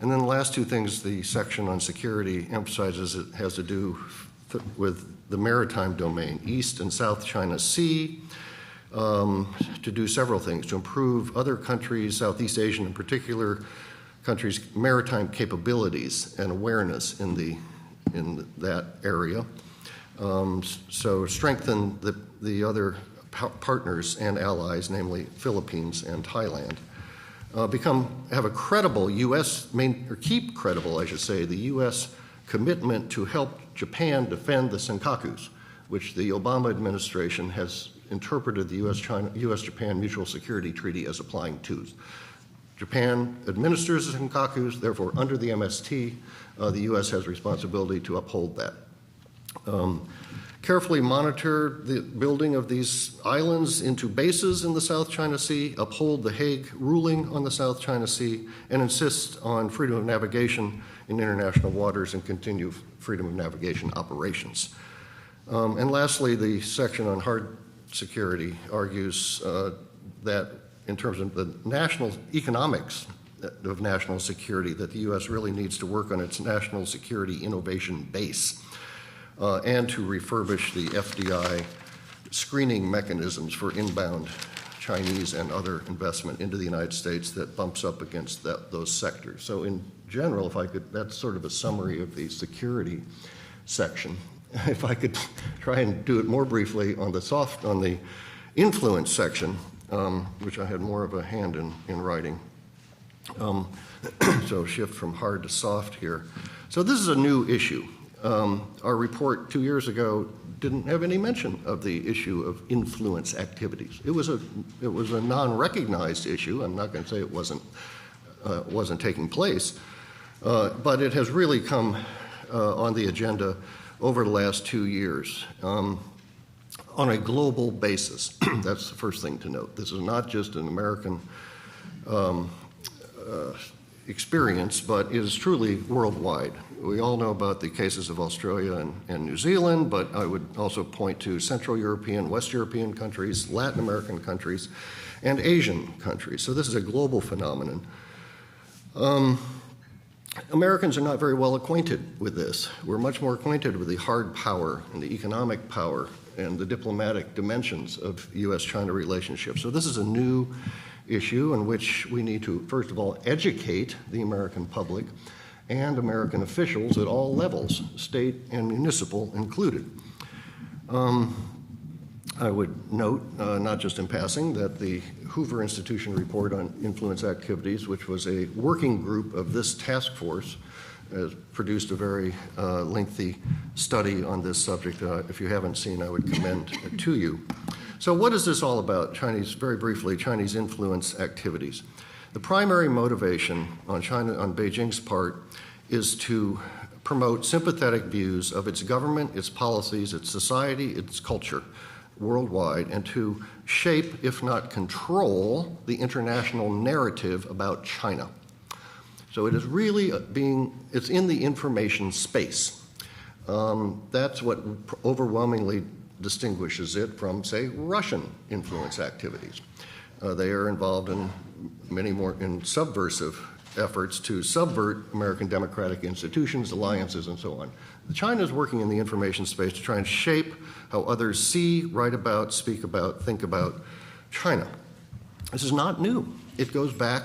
And then the last two things the section on security emphasizes, it has to do with the maritime domain, East and South China Sea, to do several things, to improve other countries, Southeast Asian in particular, countries' maritime capabilities and awareness in that area. So strengthen the other partners and allies, namely Philippines and Thailand. Have a credible keep credible, I should say, the U.S. commitment to help Japan defend the Senkakus, which the Obama administration has interpreted the U.S.-Japan Mutual Security Treaty as applying to. Japan administers the Senkakus, therefore under the MST, the U.S. has responsibility to uphold that. Carefully monitor the building of these islands into bases in the South China Sea, uphold the Hague ruling on the South China Sea, and insist on freedom of navigation in international waters and continue freedom of navigation operations. And lastly, the section on hard security argues that in terms of the national economics of national security, that the U.S. really needs to work on its national security innovation base. And to refurbish the FDI screening mechanisms for inbound Chinese and other investment into the United States that bumps up against those sectors. So in general, if I could, that's sort of a summary of the security section. If I could try and do it more briefly on the influence section, which I had more of a hand in writing. So shift from hard to soft here. So this is a new issue. Our report 2 years ago didn't have any mention of the issue of influence activities. It was a non-recognized issue. I'm not going to say it wasn't taking place, but it has really come on the agenda over the last 2 years on a global basis. That's the first thing to note. This is not just an American experience, but it is truly worldwide. We all know about the cases of Australia and New Zealand, but I would also point to Central European, West European countries, Latin American countries, and Asian countries. So this is a global phenomenon. Americans are not very well acquainted with this. We're much more acquainted with the hard power and the economic power and the diplomatic dimensions of U.S.-China relationships. So this is a new issue in which we need to, first of all, educate the American public and American officials at all levels, state and municipal included. I would note, not just in passing, that the Hoover Institution report on influence activities, which was a working group of this task force, has produced a very lengthy study on this subject. If you haven't seen, I would commend it to you. So what is this all about? Very briefly, Chinese influence activities. The primary motivation on Beijing's part is to promote sympathetic views of its government, its policies, its society, its culture worldwide, and to shape, if not control, the international narrative about China. So it is really it's in the information space. That's what overwhelmingly distinguishes it from, say, Russian influence activities. They are involved in many more subversive efforts to subvert American democratic institutions, alliances, and so on. China is working in the information space to try and shape how others see, write about, speak about, think about China. This is not new. It goes back,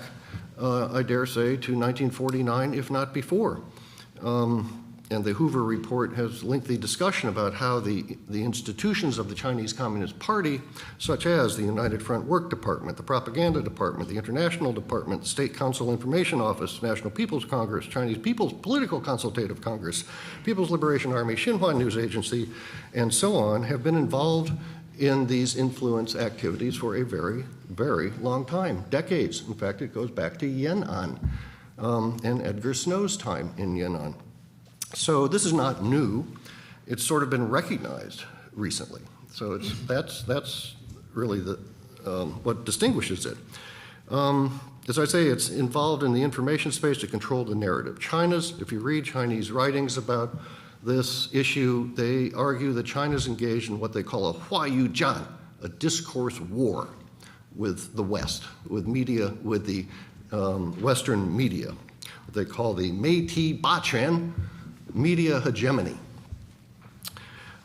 I dare say, to 1949, if not before. And the Hoover report has lengthy discussion about how the institutions of the Chinese Communist Party, such as the United Front Work Department, the Propaganda Department, the International Department, State Council Information Office, National People's Congress, Chinese People's Political Consultative Congress, People's Liberation Army, Xinhua News Agency, and so on, have been involved in these influence activities for a very, very long time, decades. In fact, it goes back to Yan'an and Edgar Snow's time in Yan'an. So this is not new. It's sort of been recognized recently. So that's really what distinguishes it. As I say, it's involved in the information space to control the narrative. If you read Chinese writings about this issue, they argue that China's engaged in what they call a huayujian, a discourse war with the West, with media, with the Western media, what they call the Meiti Baquan media hegemony.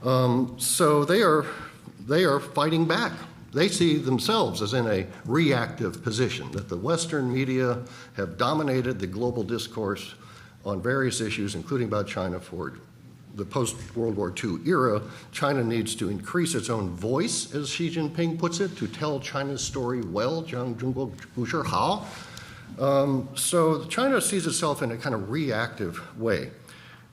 So they are fighting back. They see themselves as in a reactive position, that the Western media have dominated the global discourse on various issues, including about China for the post-World War II era. China needs to increase its own voice, as Xi Jinping puts it, to tell China's story well. So China sees itself in a kind of reactive way.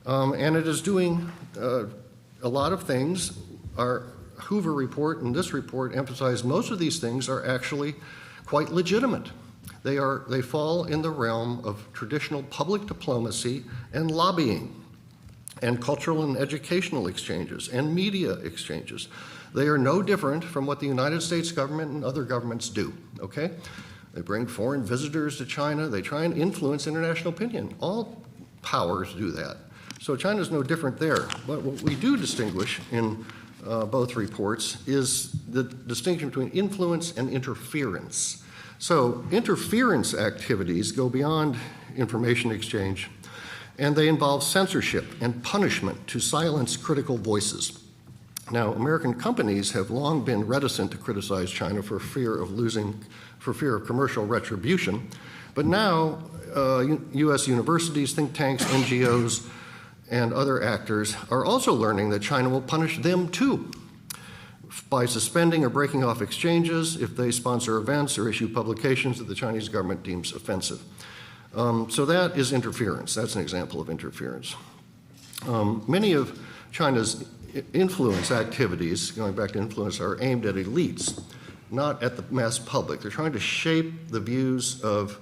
And it is doing a lot of things. Our Hoover report and this report emphasize most of these things are actually quite legitimate. They fall in the realm of traditional public diplomacy and lobbying and cultural and educational exchanges and media exchanges. They are no different from what the United States government and other governments do, okay? They bring foreign visitors to China. They try and influence international opinion. All powers do that. So China's no different there. But what we do distinguish in both reports is the distinction between influence and interference. So interference activities go beyond information exchange, and they involve censorship and punishment to silence critical voices. Now, American companies have long been reticent to criticize China for fear of commercial retribution, but now U.S. universities, think tanks, NGOs, and other actors are also learning that China will punish them too by suspending or breaking off exchanges if they sponsor events or issue publications that the Chinese government deems offensive. So that is interference. That's an example of interference. Many of China's influence activities, going back to influence, are aimed at elites, not at the mass public. They're trying to shape the views of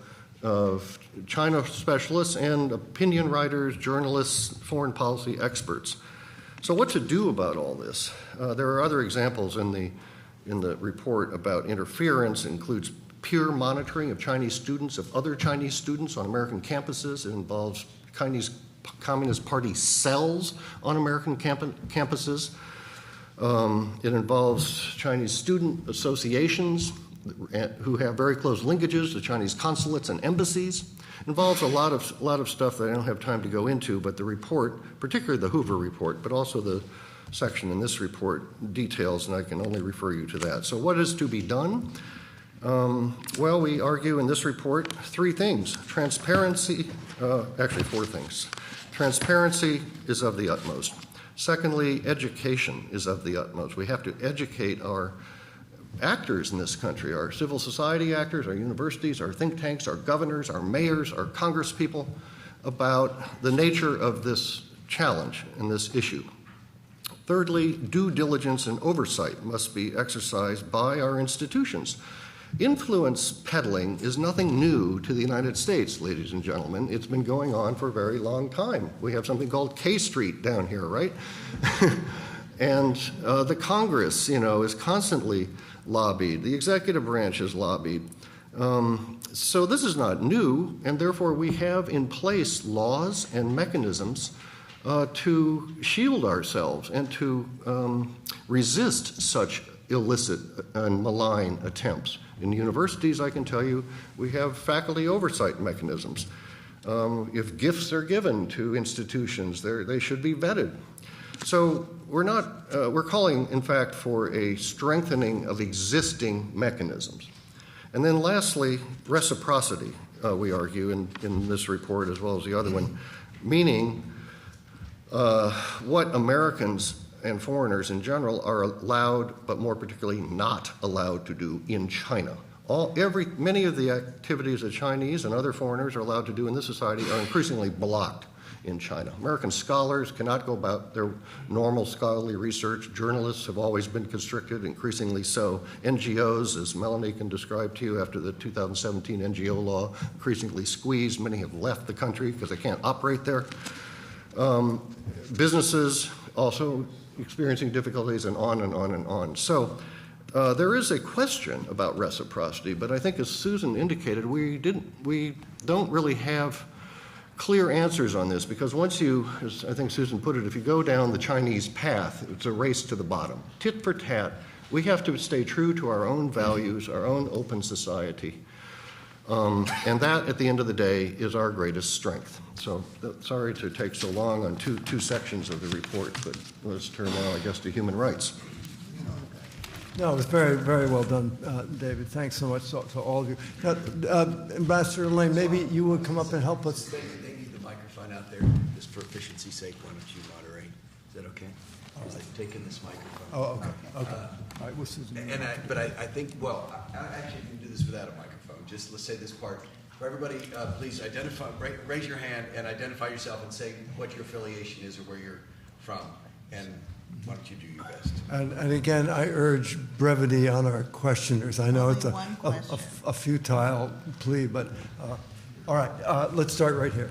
China specialists and opinion writers, journalists, foreign policy experts. So what to do about all this? There are other examples in the report about interference. It includes peer monitoring of Chinese students, of other Chinese students on American campuses. It involves Chinese Communist Party cells on American campuses. It involves Chinese student associations who have very close linkages to Chinese consulates and embassies. It involves a lot of stuff that I don't have time to go into, but the report, particularly the Hoover report, but also the section in this report details, and I can only refer you to that. So what is to be done? Well, we argue in this report three things. Transparency, actually four things. Transparency is of the utmost. Secondly, education is of the utmost. We have to educate our actors in this country, our civil society actors, our universities, our think tanks, our governors, our mayors, our congresspeople, about the nature of this challenge and this issue. Thirdly, due diligence and oversight must be exercised by our institutions. Influence peddling is nothing new to the United States, ladies and gentlemen. It's been going on for a very long time. We have something called K Street down here, right? And the Congress, is constantly lobbied. The executive branch is lobbied. So this is not new, and therefore we have in place laws and mechanisms to shield ourselves and to resist such illicit and malign attempts. In universities, I can tell you, we have faculty oversight mechanisms. If gifts are given to institutions, they should be vetted. So we're calling, in fact, for a strengthening of existing mechanisms. And then lastly, reciprocity, we argue in this report as well as the other one, meaning what Americans and foreigners in general are allowed, but more particularly not allowed to do in China. Many of the activities that Chinese and other foreigners are allowed to do in this society are increasingly blocked in China. American scholars cannot go about their normal scholarly research. Journalists have always been constricted, increasingly so. NGOs, as Melanie can describe to you after the 2017 NGO law, increasingly squeezed. Many have left the country because they can't operate there. Businesses also experiencing difficulties, and on and on and on. So there is a question about reciprocity, but I think as Susan indicated, we don't really have clear answers on this, because once you, as I think Susan put it, if you go down the Chinese path, it's a race to the bottom. Tit for tat, we have to stay true to our own values, our own open society. And that, at the end of the day, is our greatest strength. So sorry to take so long on two sections of the report, but let's turn now, I guess, to human rights. No, it was very, very well done, David. Thanks so much to all of you. Now, Ambassador Lane, maybe you would come up and help us. They need the microphone out there, just for efficiency's sake. Why don't you moderate? Is that okay? Because they've taken this microphone. Oh, okay. Okay. All right. Well, Susan. But I think, well, I actually can do this without a microphone. Just let's say this part. For everybody, please identify, raise your hand and identify yourself and say what your affiliation is or where you're from. And why don't you do your best? And again, I urge brevity on our questioners. I know it's a futile plea, but all right, let's start right here.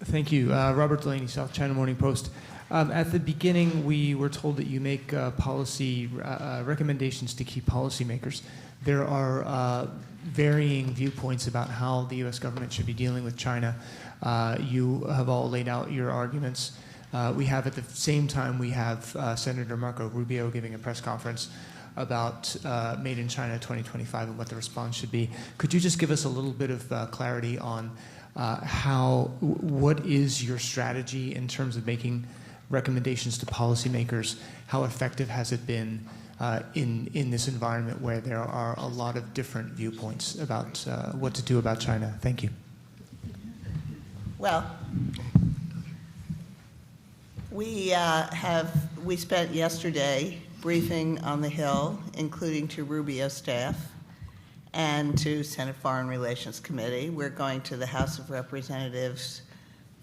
Thank you. Robert Delaney, South China Morning Post. At the beginning, we were told that you make policy recommendations to key policymakers. There are varying viewpoints about how the U.S. government should be dealing with China. You have all laid out your arguments. We have, at the same time, we have Senator Marco Rubio giving a press conference about Made in China 2025 and what the response should be. Could you just give us a little bit of clarity on what is your strategy in terms of making recommendations to policymakers. How effective has it been in this environment where there are a lot of different viewpoints about what to do about China? Thank you. Well, we spent yesterday briefing on the Hill, including to Rubio staff and to Senate Foreign Relations Committee. We're going to the House of Representatives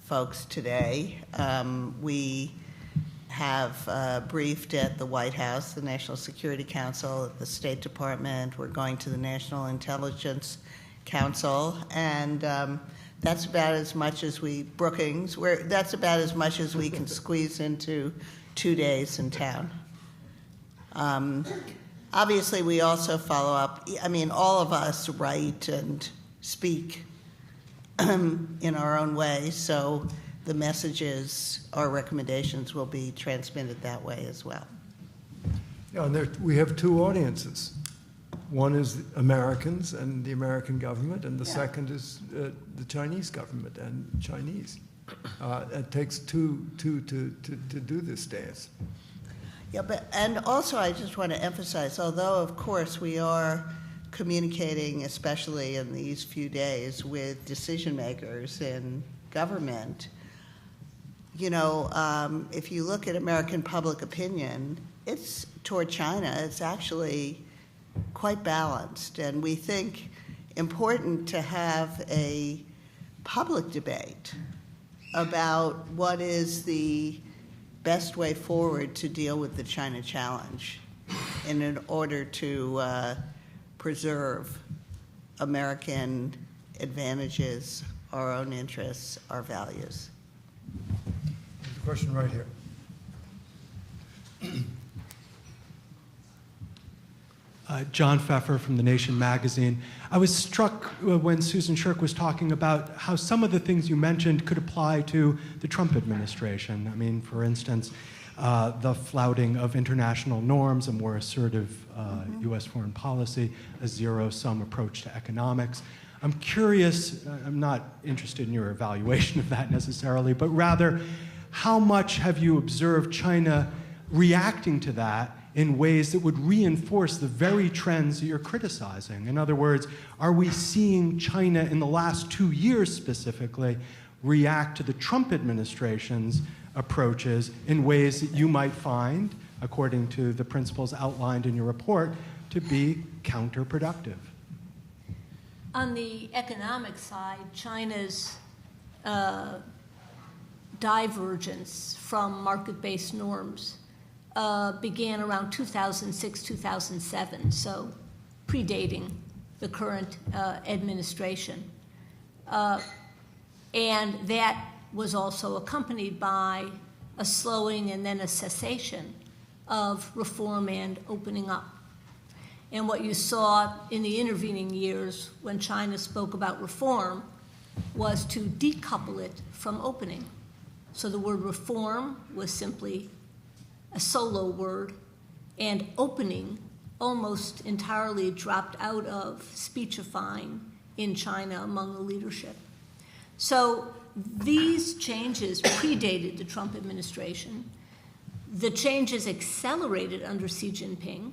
folks today. We have briefed at the White House, the National Security Council, at the State Department. We're going to the National Intelligence Council, and that's about as much as that's about as much as we can squeeze into 2 days in town. Obviously, we also follow up. I mean, all of us write and speak in our own way, so the messages, our recommendations will be transmitted that way as well. Yeah, and we have two audiences. One is Americans and the American government, and the second is the Chinese government and Chinese. It takes two to do this dance. Yeah, and also I just want to emphasize, although of course we are communicating, especially in these few days, with decision makers in government, if you look at American public opinion, it's toward China. It's actually quite balanced, and we think important to have a public debate about what is the best way forward to deal with the China challenge in order to preserve American advantages, our own interests, our values. There's a question right here. John Pfeffer from The Nation magazine. I was struck when Susan Shirk was talking about how some of the things you mentioned could apply to the Trump administration. I mean, for instance, the flouting of international norms, a more assertive U.S. foreign policy, a zero-sum approach to economics. I'm curious, I'm not interested in your evaluation of that necessarily, but rather, how much have you observed China reacting to that in ways that would reinforce the very trends that you're criticizing? In other words, are we seeing China in the last 2 years specifically react to the Trump administration's approaches in ways that you might find, according to the principles outlined in your report, to be counterproductive? On the economic side, China's divergence from market-based norms began around 2006, 2007, so predating the current administration. And that was also accompanied by a slowing and then a cessation of reform and opening up. And what you saw in the intervening years when China spoke about reform was to decouple it from opening. So the word reform was simply a solo word, and opening almost entirely dropped out of speechifying in China among the leadership. So these changes predated the Trump administration. The changes accelerated under Xi Jinping,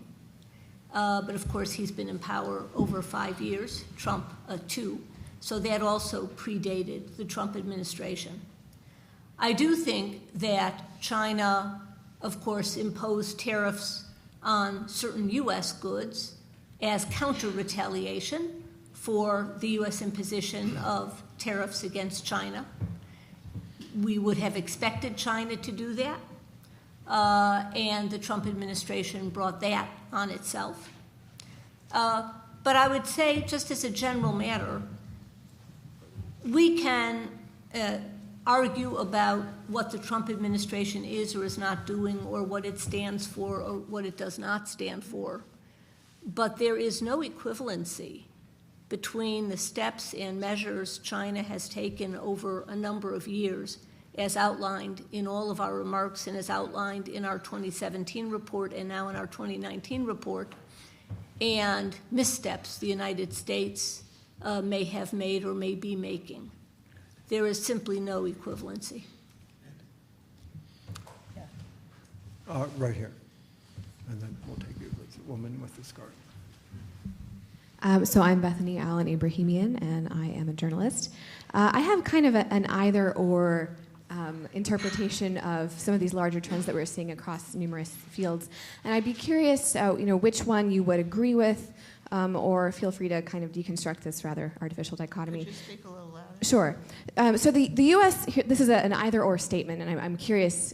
but of course he's been in power over 5 years, Trump 2, so that also predated the Trump administration. I do think that China, of course, imposed tariffs on certain U.S. goods as counter-retaliation for the U.S. imposition of tariffs against China. We would have expected China to do that, and the Trump administration brought that on itself. But I would say, just as a general matter, we can argue about what the Trump administration is or is not doing, or what it stands for or what it does not stand for. But there is no equivalency between the steps and measures China has taken over a number of years, as outlined in all of our remarks and as outlined in our 2017 report and now in our 2019 report, and missteps the United States may have made or may be making. There is simply no equivalency. Right here. And then we'll take you with the woman with the scarf. So I'm Bethany Allen Ibrahimian, and I am a journalist. I have kind of an either-or interpretation of some of these larger trends that we're seeing across numerous fields. And I'd be curious, which one you would agree with, or feel free to kind of deconstruct this rather artificial dichotomy. Could you speak a little louder? Sure. So the U.S., this is an either-or statement, and I'm curious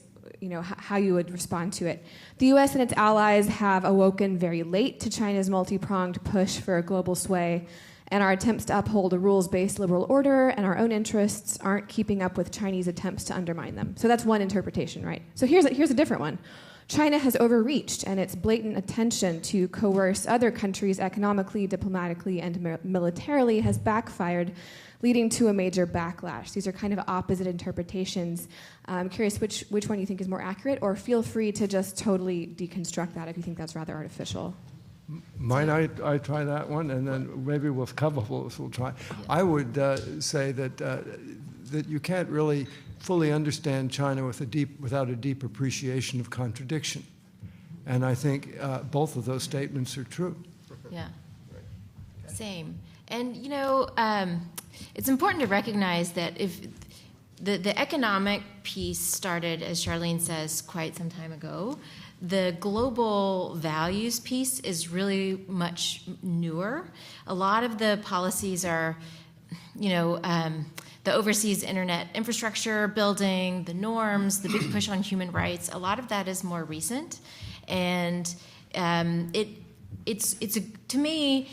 how you would respond to it. The U.S. and its allies have awoken very late to China's multi-pronged push for global sway, and our attempts to uphold a rules-based liberal order and our own interests aren't keeping up with Chinese attempts to undermine them. So that's one interpretation, right? So here's a different one. China has overreached, and its blatant attention to coerce other countries economically, diplomatically, and militarily has backfired, leading to a major backlash. These are kind of opposite interpretations. I'm curious which one you think is more accurate, or feel free to just totally deconstruct that if you think that's rather artificial. Might I try that one, and then maybe with couples we'll try. I would say that you can't really fully understand China without a deep appreciation of contradiction, and I think both of those statements are true. Yeah. Same. And it's important to recognize that if the economic piece started, as Charlene says, quite some time ago, the global values piece is really much newer. A lot of the policies are, the overseas internet infrastructure building, the norms, the big push on human rights. A lot of that is more recent, and to me,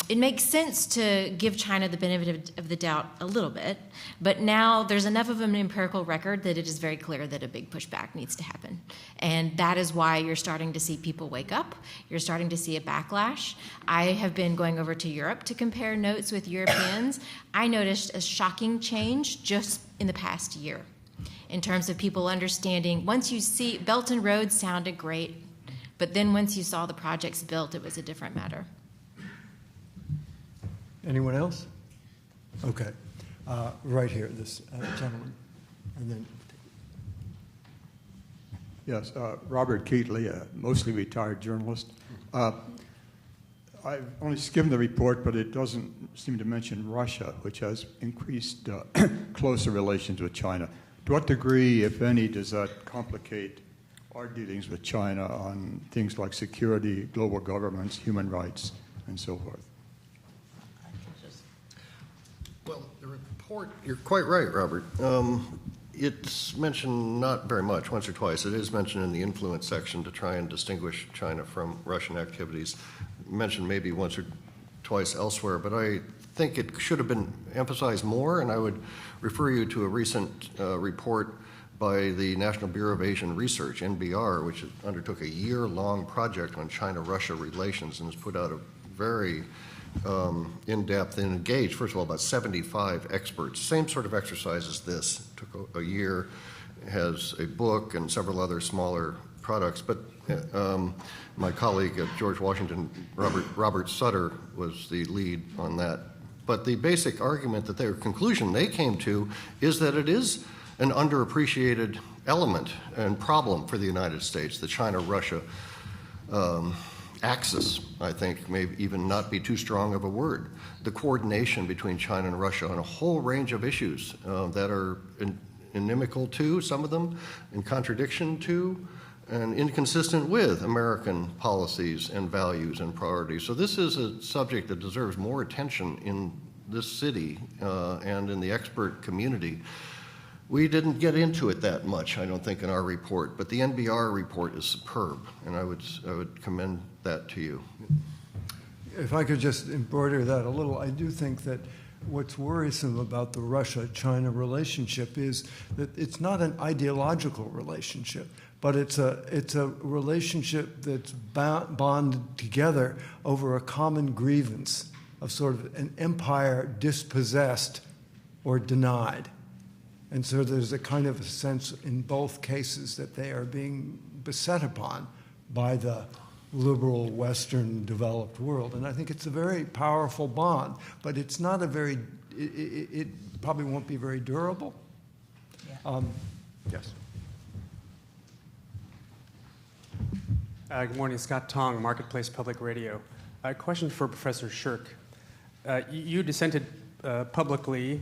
it makes sense to give China the benefit of the doubt a little bit, but now there's enough of an empirical record that it is very clear that a big pushback needs to happen. And that is why you're starting to see people wake up. You're starting to see a backlash. I have been going over to Europe to compare notes with Europeans. I noticed a shocking change just in the past year in terms of people understanding. Once you see Belt and Road sounded great, but then once you saw the projects built, it was a different matter. Anyone else? Okay. Right here, this gentleman. And then. Yes, Robert Keatley, a mostly retired journalist. I've only skimmed the report, but it doesn't seem to mention Russia, which has increased closer relations with China. To what degree, if any, does that complicate our dealings with China on things like security, global governance, human rights, and so forth? Well, the report, you're quite right, Robert. It's mentioned not very much, once or twice. It is mentioned in the influence section to try and distinguish China from Russian activities. Mentioned maybe once or twice elsewhere, but I think it should have been emphasized more, and I would refer you to a recent report by the National Bureau of Asian Research, NBR, which undertook a year-long project on China-Russia relations and has put out a very in-depth and engaged, first of all, about 75 experts. Same sort of exercise as this. Took a year, has a book and several other smaller products. But my colleague at George Washington, Robert Sutter, was the lead on that. But the basic argument that their conclusion they came to is that it is an underappreciated element and problem for the United States, the China-Russia axis, I think, may even not be too strong of a word. The coordination between China and Russia on a whole range of issues that are inimical to, some of them, in contradiction to, and inconsistent with American policies and values and priorities. So this is a subject that deserves more attention in this city and in the expert community. We didn't get into it that much, I don't think, in our report, but the NBR report is superb, and I would commend that to you. If I could just embroider that a little, I do think that what's worrisome about the Russia-China relationship is that it's not an ideological relationship, but it's a relationship that's bonded together over a common grievance of sort of an empire dispossessed or denied. And so there's a kind of a sense in both cases that they are being beset upon by the liberal Western developed world. And I think it's a very powerful bond, but it's not a very, it probably won't be very durable. Yeah. Yes. Good morning, Scott Tong, Marketplace Public Radio. A question for Professor Shirk. You dissented publicly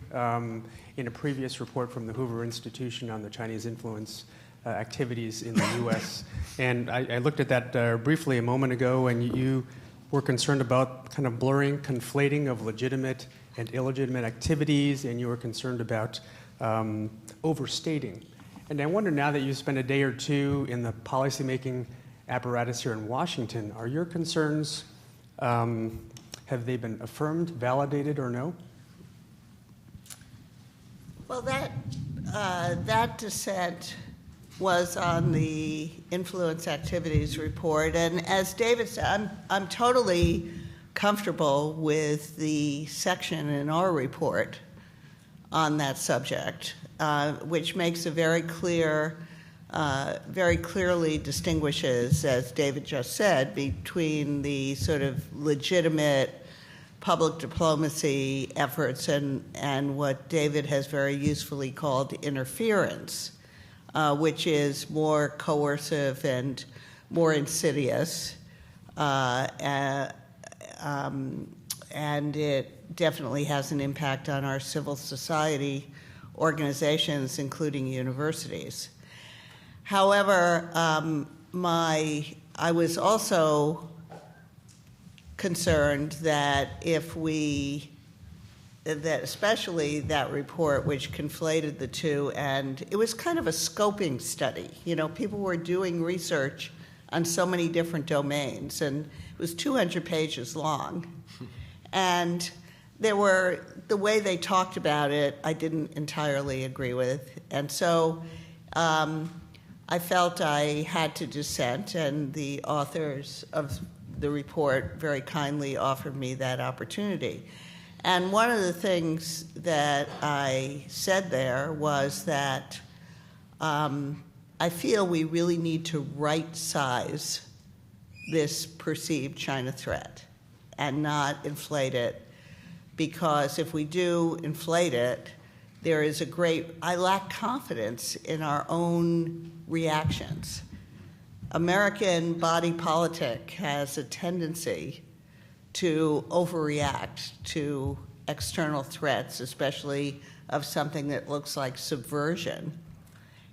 in a previous report from the Hoover Institution on the Chinese influence activities in the U.S. And I looked at that briefly a moment ago, and you were concerned about kind of blurring, conflating of legitimate and illegitimate activities, and you were concerned about overstating. And I wonder, now that you spent a day or two in the policymaking apparatus here in Washington, are your concerns, have they been affirmed, validated, or no? Well, that dissent was on the influence activities report, and as David said, I'm totally comfortable with the section in our report on that subject, which makes a very clearly distinguishes, as David just said, between the sort of legitimate public diplomacy efforts and what David has very usefully called interference, which is more coercive and more insidious, and it definitely has an impact on our civil society organizations, including universities. However, I was also concerned that that especially that report, which conflated the two, and it was kind of a scoping study. You know, people were doing research on so many different domains, and it was 200 pages long. And the way they talked about it, I didn't entirely agree with. And so I felt I had to dissent, and the authors of the report very kindly offered me that opportunity. And one of the things that I said there was that I feel we really need to right-size this perceived China threat and not inflate it, because if we do inflate it, I lack confidence in our own reactions. American body politic has a tendency to overreact to external threats, especially of something that looks like subversion.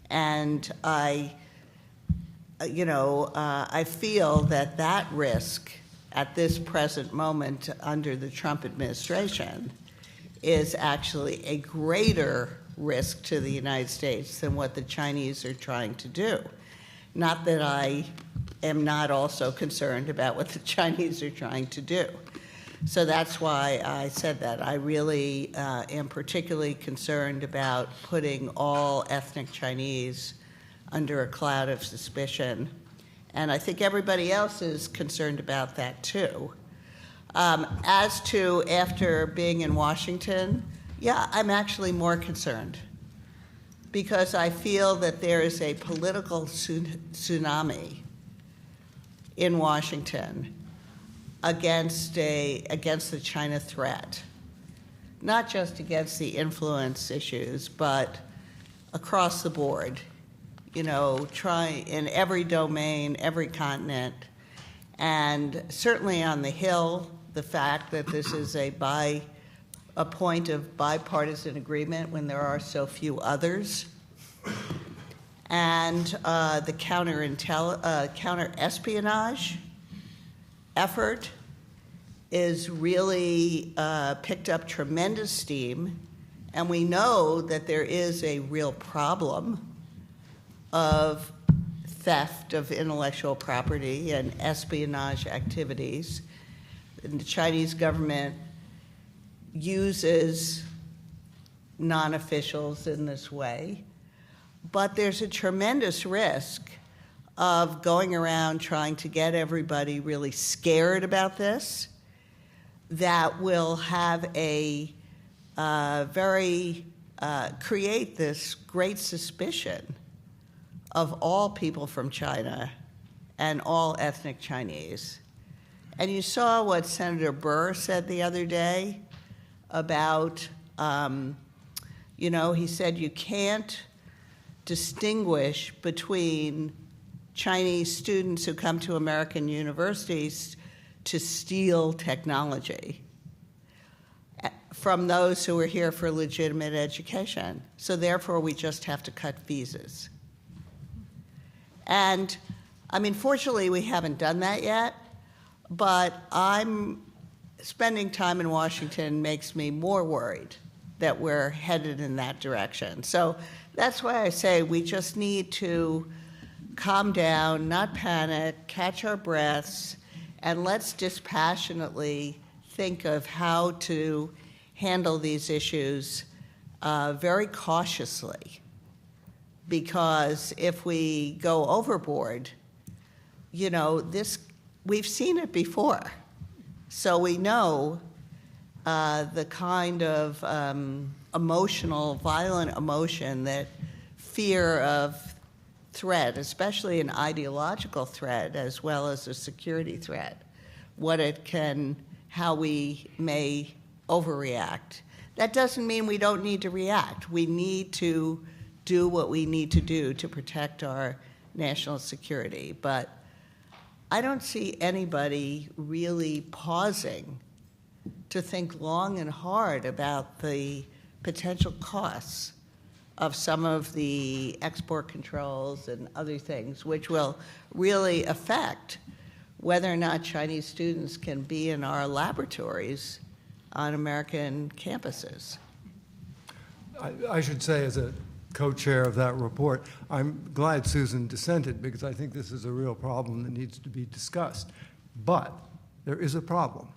And I feel that risk at this present moment under the Trump administration is actually a greater risk to the United States than what the Chinese are trying to do. Not that I am not also concerned about what the Chinese are trying to do. So that's why I said that. I really am particularly concerned about putting all ethnic Chinese under a cloud of suspicion. And I think everybody else is concerned about that too. As to after being in Washington, yeah, I'm actually more concerned, because I feel that there is a political tsunami in Washington against the China threat, not just against the influence issues, but across the board, in every domain, every continent, and certainly on the Hill, the fact that this is a point of bipartisan agreement when there are so few others, and the counter-espionage effort is really picked up tremendous steam, and we know that there is a real problem of theft of intellectual property and espionage activities. And the Chinese government uses non-officials in this way, but there's a tremendous risk of going around trying to get everybody really scared about this that will have create this great suspicion of all people from China and all ethnic Chinese. And you saw what Senator Burr said the other day about, he said you can't distinguish between Chinese students who come to American universities to steal technology from those who are here for legitimate education. So therefore, we just have to cut visas. And, I mean, fortunately, we haven't done that yet, but spending time in Washington makes me more worried that we're headed in that direction. So that's why I say we just need to calm down, not panic, catch our breaths, and let's dispassionately think of how to handle these issues very cautiously. Because if we go overboard, you know, we've seen it before. So we know the kind of emotional, violent emotion that fear of threat, especially an ideological threat as well as a security threat, how we may overreact. That doesn't mean we don't need to react. We need to do what we need to do to protect our national security. But I don't see anybody really pausing to think long and hard about the potential costs of some of the export controls and other things, which will really affect whether or not Chinese students can be in our laboratories on American campuses. I should say, as a co-chair of that report, I'm glad Susan dissented, because I think this is a real problem that needs to be discussed. But there is a problem.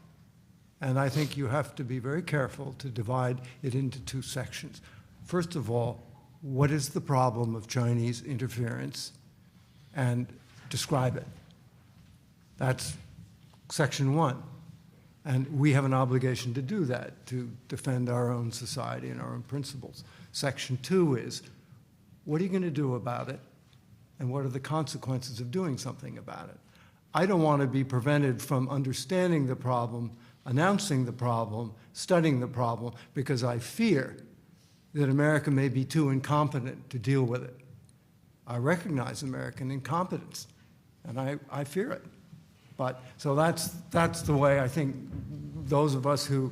And I think you have to be very careful to divide it into two sections. First of all, what is the problem of Chinese interference? And describe it. That's section one. And we have an obligation to do that, to defend our own society and our own principles. Section two is, what are you going to do about it? And what are the consequences of doing something about it? I don't want to be prevented from understanding the problem, announcing the problem, studying the problem, because I fear that America may be too incompetent to deal with it. I recognize American incompetence, and I fear it. But so that's the way I think those of us who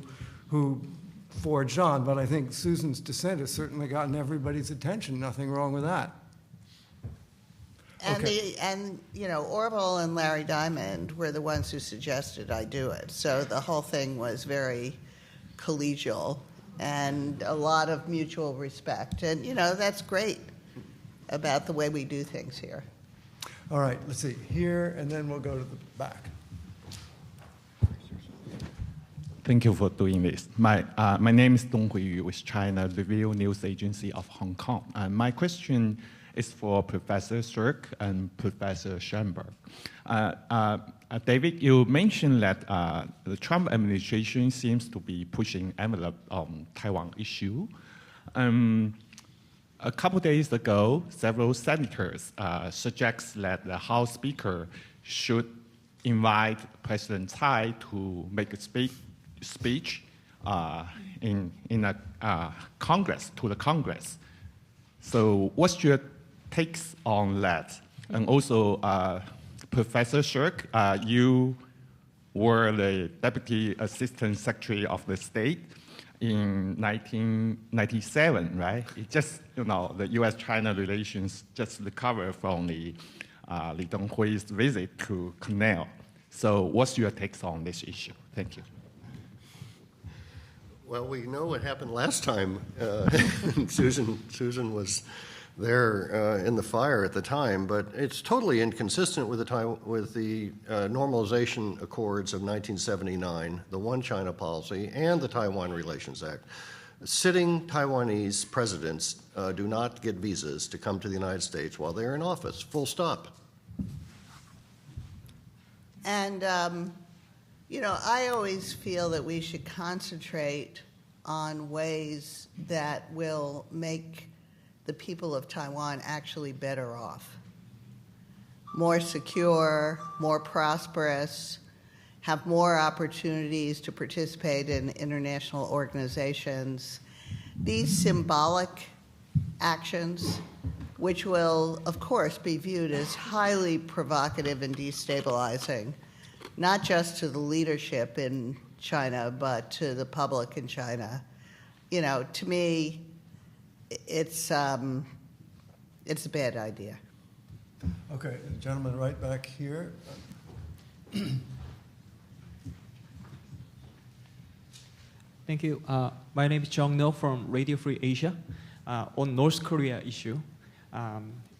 forged on. But I think Susan's dissent has certainly gotten everybody's attention. Nothing wrong with that. And Okay. you know, Orville and Larry Diamond were the ones who suggested I do it. So the whole thing was very collegial and a lot of mutual respect. And you know, that's great about the way we do things here. All right, let's see, here, and then we'll go to the back. Thank you for doing this. My name is Dong Huiyu with China Review News Agency of Hong Kong. And my question is for Professor Shirk and Professor Schoenberg. David, you mentioned that the Trump administration seems to be pushing envelope on Taiwan issue. A couple days ago, several senators suggest that the House Speaker should invite President Tsai to make a speech in a Congress, to the Congress. So what's your takes on that? And also, Professor Shirk, you were the Deputy Assistant Secretary of the State in 1997, right? It just, you know, the U.S. China relations just recovered from the Li Donghui's visit to Cornell. So what's your takes on this issue? Thank you. Well, we know what happened last time. Susan was there in the fire at the time, but it's totally inconsistent with the Normalization Accords of 1979, the One China Policy, and the Taiwan Relations Act. Sitting Taiwanese presidents do not get visas to come to the United States while they're in office, full stop. And, you know, I always feel that we should concentrate on ways that will make the people of Taiwan actually better off, more secure, more prosperous, have more opportunities to participate in international organizations. These symbolic actions which will, of course, be viewed as highly provocative and destabilizing, not just to the leadership in China, but to the public in China. You know, to me, it's a bad idea. Okay, gentleman right back here. Thank you. My name is Jong No from Radio Free Asia. On North Korea issue,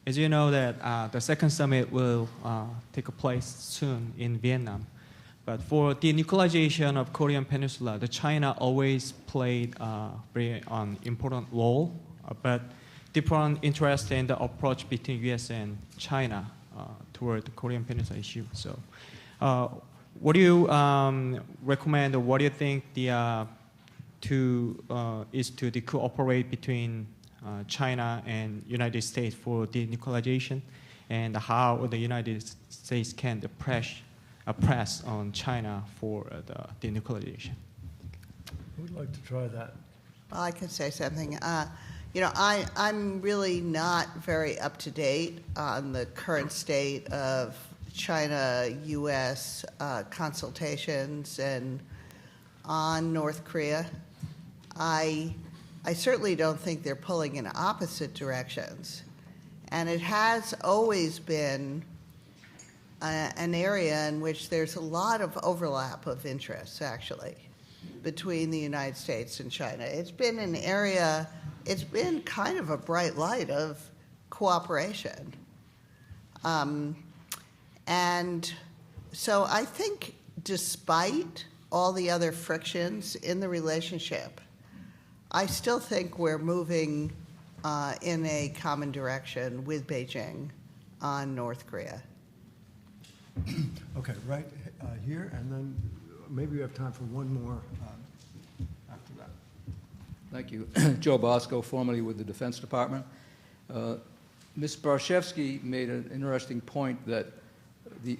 as you know that the second summit will take place soon in Vietnam. But for denuclearization of Korean Peninsula, the China always played a very important role, but different interest in the approach between U.S. and China toward the Korean Peninsula issue. So, what do you recommend, or what do you think the to cooperate between China and United States for denuclearization, and how the United States can press on China for the denuclearization? Who would like to try that? Well, I can say something. You know, I'm really not very up to date on the current state of China-U.S. consultations and on North Korea. I certainly don't think they're pulling in opposite directions. And it has always been an area in which there's a lot of overlap of interests, actually, between the United States and China. It's been an area, it's been kind of a bright light of cooperation. And so I think despite all the other frictions in the relationship, I still think we're moving in a common direction with Beijing on North Korea. Okay, right here, and then maybe we have time for one more after that. Thank you. Joe Bosco, formerly with the Defense Department. Ms. Barshevsky made an interesting point that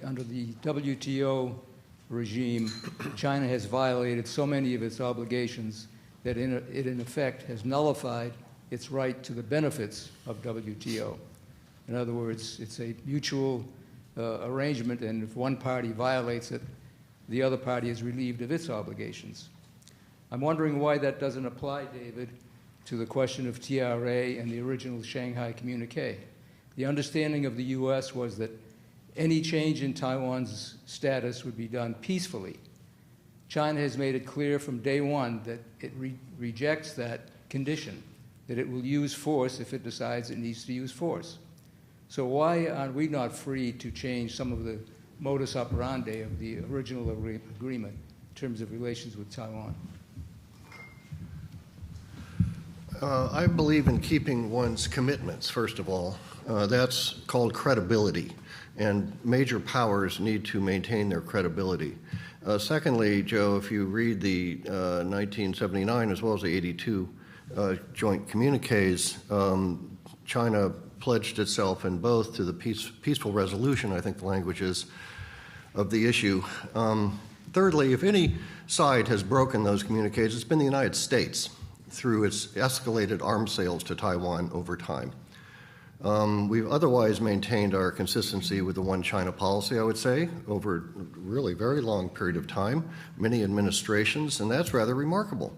under the WTO regime, China has violated so many of its obligations that it in effect has nullified its right to the benefits of WTO. In other words, it's a mutual arrangement, and if one party violates it, the other party is relieved of its obligations. I'm wondering why that doesn't apply, David, to the question of TRA and the original Shanghai Communique. The understanding of the U.S. was that any change in Taiwan's status would be done peacefully. China has made it clear from day one that it rejects that condition, that it will use force if it decides it needs to use force. So why are we not free to change some of the modus operandi of the original agreement in terms of relations with Taiwan? I believe in keeping one's commitments, first of all. That's called credibility, and major powers need to maintain their credibility. Secondly, Joe, if you read the 1979 as well as the 82 joint communiques, China pledged itself in both to the peaceful resolution, I think the language is, of the issue. Thirdly, if any side has broken those communiques, it's been the United States through its escalated arms sales to Taiwan over time. We've otherwise maintained our consistency with the One China policy, I would say, over a really very long period of time, many administrations, and that's rather remarkable.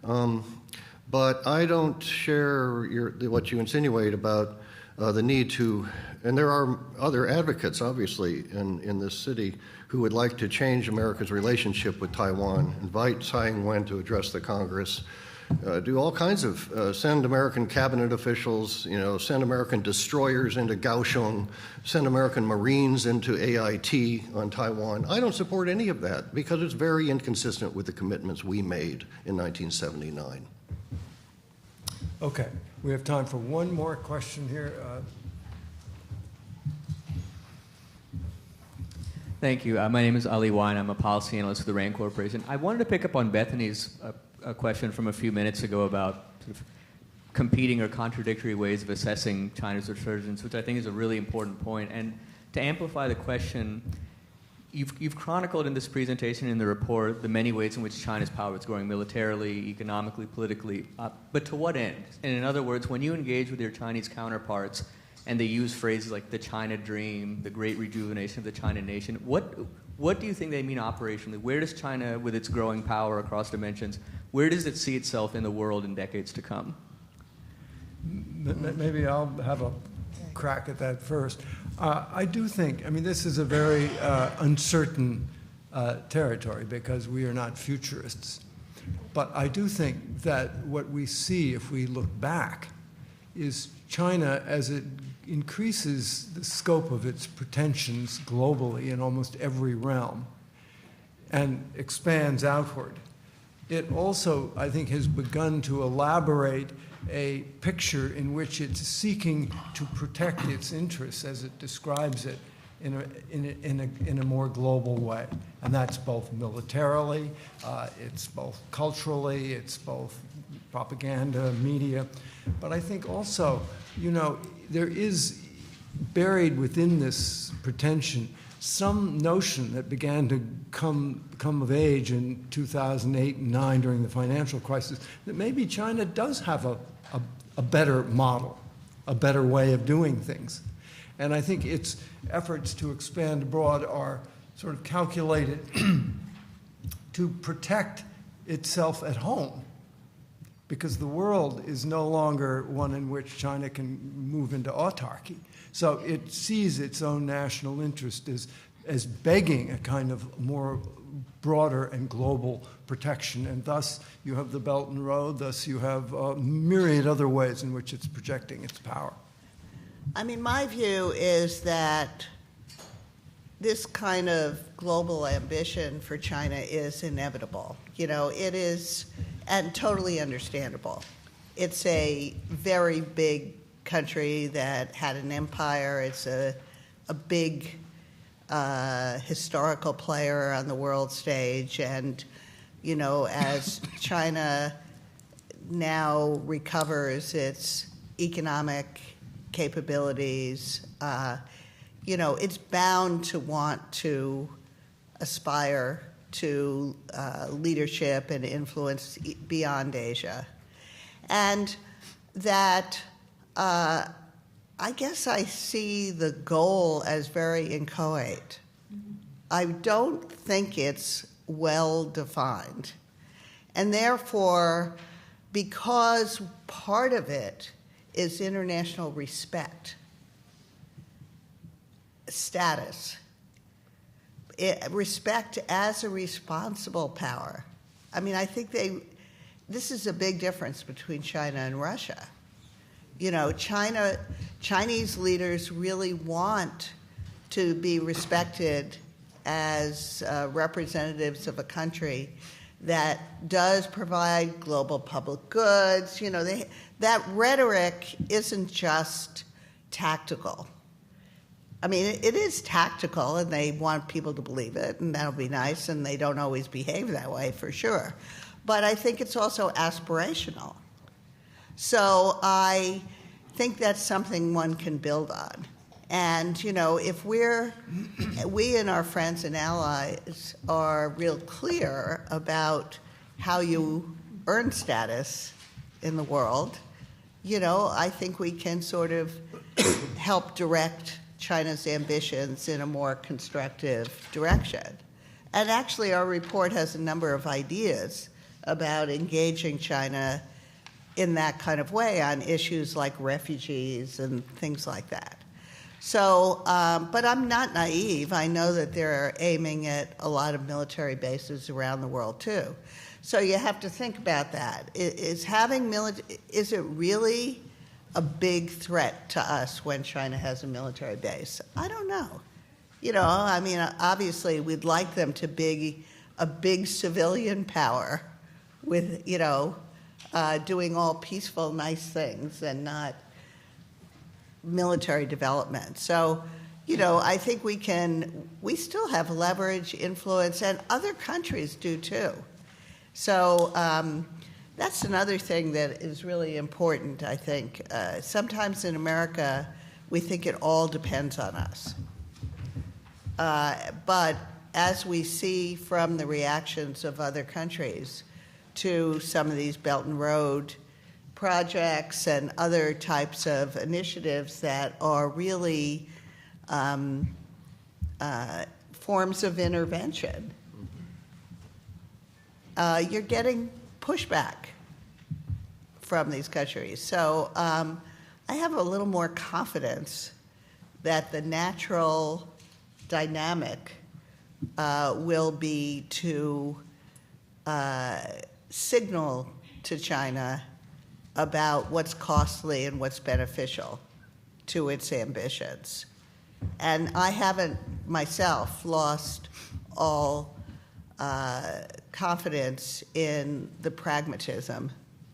But I don't share what you insinuate about the need to, and there are other advocates, obviously, in this city who would like to change America's relationship with Taiwan, invite Tsai Ing-wen to address the Congress, do all kinds of, send American cabinet officials, send American destroyers into Kaohsiung, send American Marines into AIT on Taiwan. I don't support any of that because it's very inconsistent with the commitments we made in 1979. Okay, we have time for one more question here. Thank you. My name is Ali Wine. I'm a policy analyst with the RAND Corporation. I wanted to pick up on Bethany's question from a few minutes ago about sort of competing or contradictory ways of assessing China's resurgence, which I think is a really important point. And to amplify the question, you've chronicled in this presentation, in the report, the many ways in which China's power is growing militarily, economically, politically, but to what end? And in other words, when you engage with your Chinese counterparts, and they use phrases like the China dream, the great rejuvenation of the China nation. What do you think they mean operationally? Where does China, with its growing power across dimensions, where does it see itself in the world in decades to come? Maybe I'll have a crack at that first. I do think, I mean, this is a very uncertain territory because we are not futurists. But I do think that what we see if we look back is China, as it increases the scope of its pretensions globally in almost every realm and expands outward, it also, I think, has begun to elaborate a picture in which it's seeking to protect its interests, as it describes it, in a more global way. And that's both militarily, it's both culturally, it's both propaganda, media. But I think also, you know, there is buried within this pretension some notion that began to come of age in 2008 and 2009 during the financial crisis, that maybe China does have a better model, a better way of doing things. And I think its efforts to expand abroad are sort of calculated to protect itself at home, because the world is no longer one in which China can move into autarky. So it sees its own national interest as begging a kind of more broader and global protection. And thus you have the Belt and Road, thus you have a myriad other ways in which it's projecting its power. I mean, my view is that this kind of global ambition for China is inevitable. You know, it is, and totally understandable. It's a very big country that had an empire. It's a big historical player on the world stage. And, you know, as China now recovers its economic capabilities, you know, it's bound to want to aspire to leadership and influence beyond Asia. And that I guess I see the goal as very inchoate. I don't think it's well defined. And therefore, because part of it is international respect, status, respect as a responsible power. I mean, I think this is a big difference between China and Russia. You know, Chinese leaders really want to be respected as representatives of a country that does provide global public goods. You know, that rhetoric isn't just tactical. I mean, it is tactical, and they want people to believe it, and that'll be nice, and they don't always behave that way, for sure. But I think it's also aspirational. So I think that's something one can build on. And, you know, if we and our friends and allies are real clear about how you earn status in the world, you know, I think we can sort of help direct China's ambitions in a more constructive direction. And actually, our report has a number of ideas about engaging China in that kind of way on issues like refugees and things like that. So, but I'm not naive. I know that they're aiming at a lot of military bases around the world too. So you have to think about that. Is it really a big threat to us when China has a military base? I don't know. You know, I mean, obviously we'd like them to be a big civilian power with, you know, doing all peaceful, nice things and not military development. So, you know, I think we still have leverage, influence, and other countries do too. So that's another thing that is really important, I think. Sometimes in America, we think it all depends on us. But as we see from the reactions of other countries to some of these Belt and Road projects and other types of initiatives that are really forms of intervention, you're getting pushback from these countries. So I have a little more confidence that the natural dynamic will be to signal to China about what's costly and what's beneficial to its ambitions. And I haven't myself lost all confidence in the pragmatism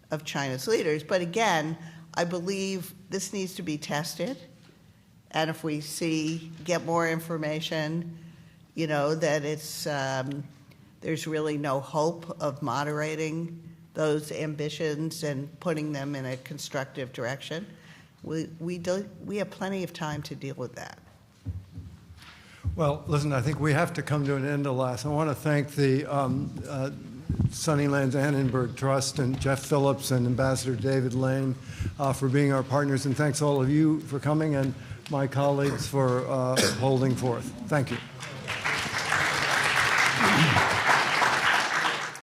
of China's leaders. But again, I believe this needs to be tested. And if we get more information, that it's there's really no hope of moderating those ambitions and putting them in a constructive direction, we have plenty of time to deal with that. Well, listen, I think we have to come to an end, alas. I want to thank the Sunnylands Annenberg Trust and Jeff Phillips and Ambassador David Lane for being our partners, and thanks all of you for coming and my colleagues for holding forth. Thank you.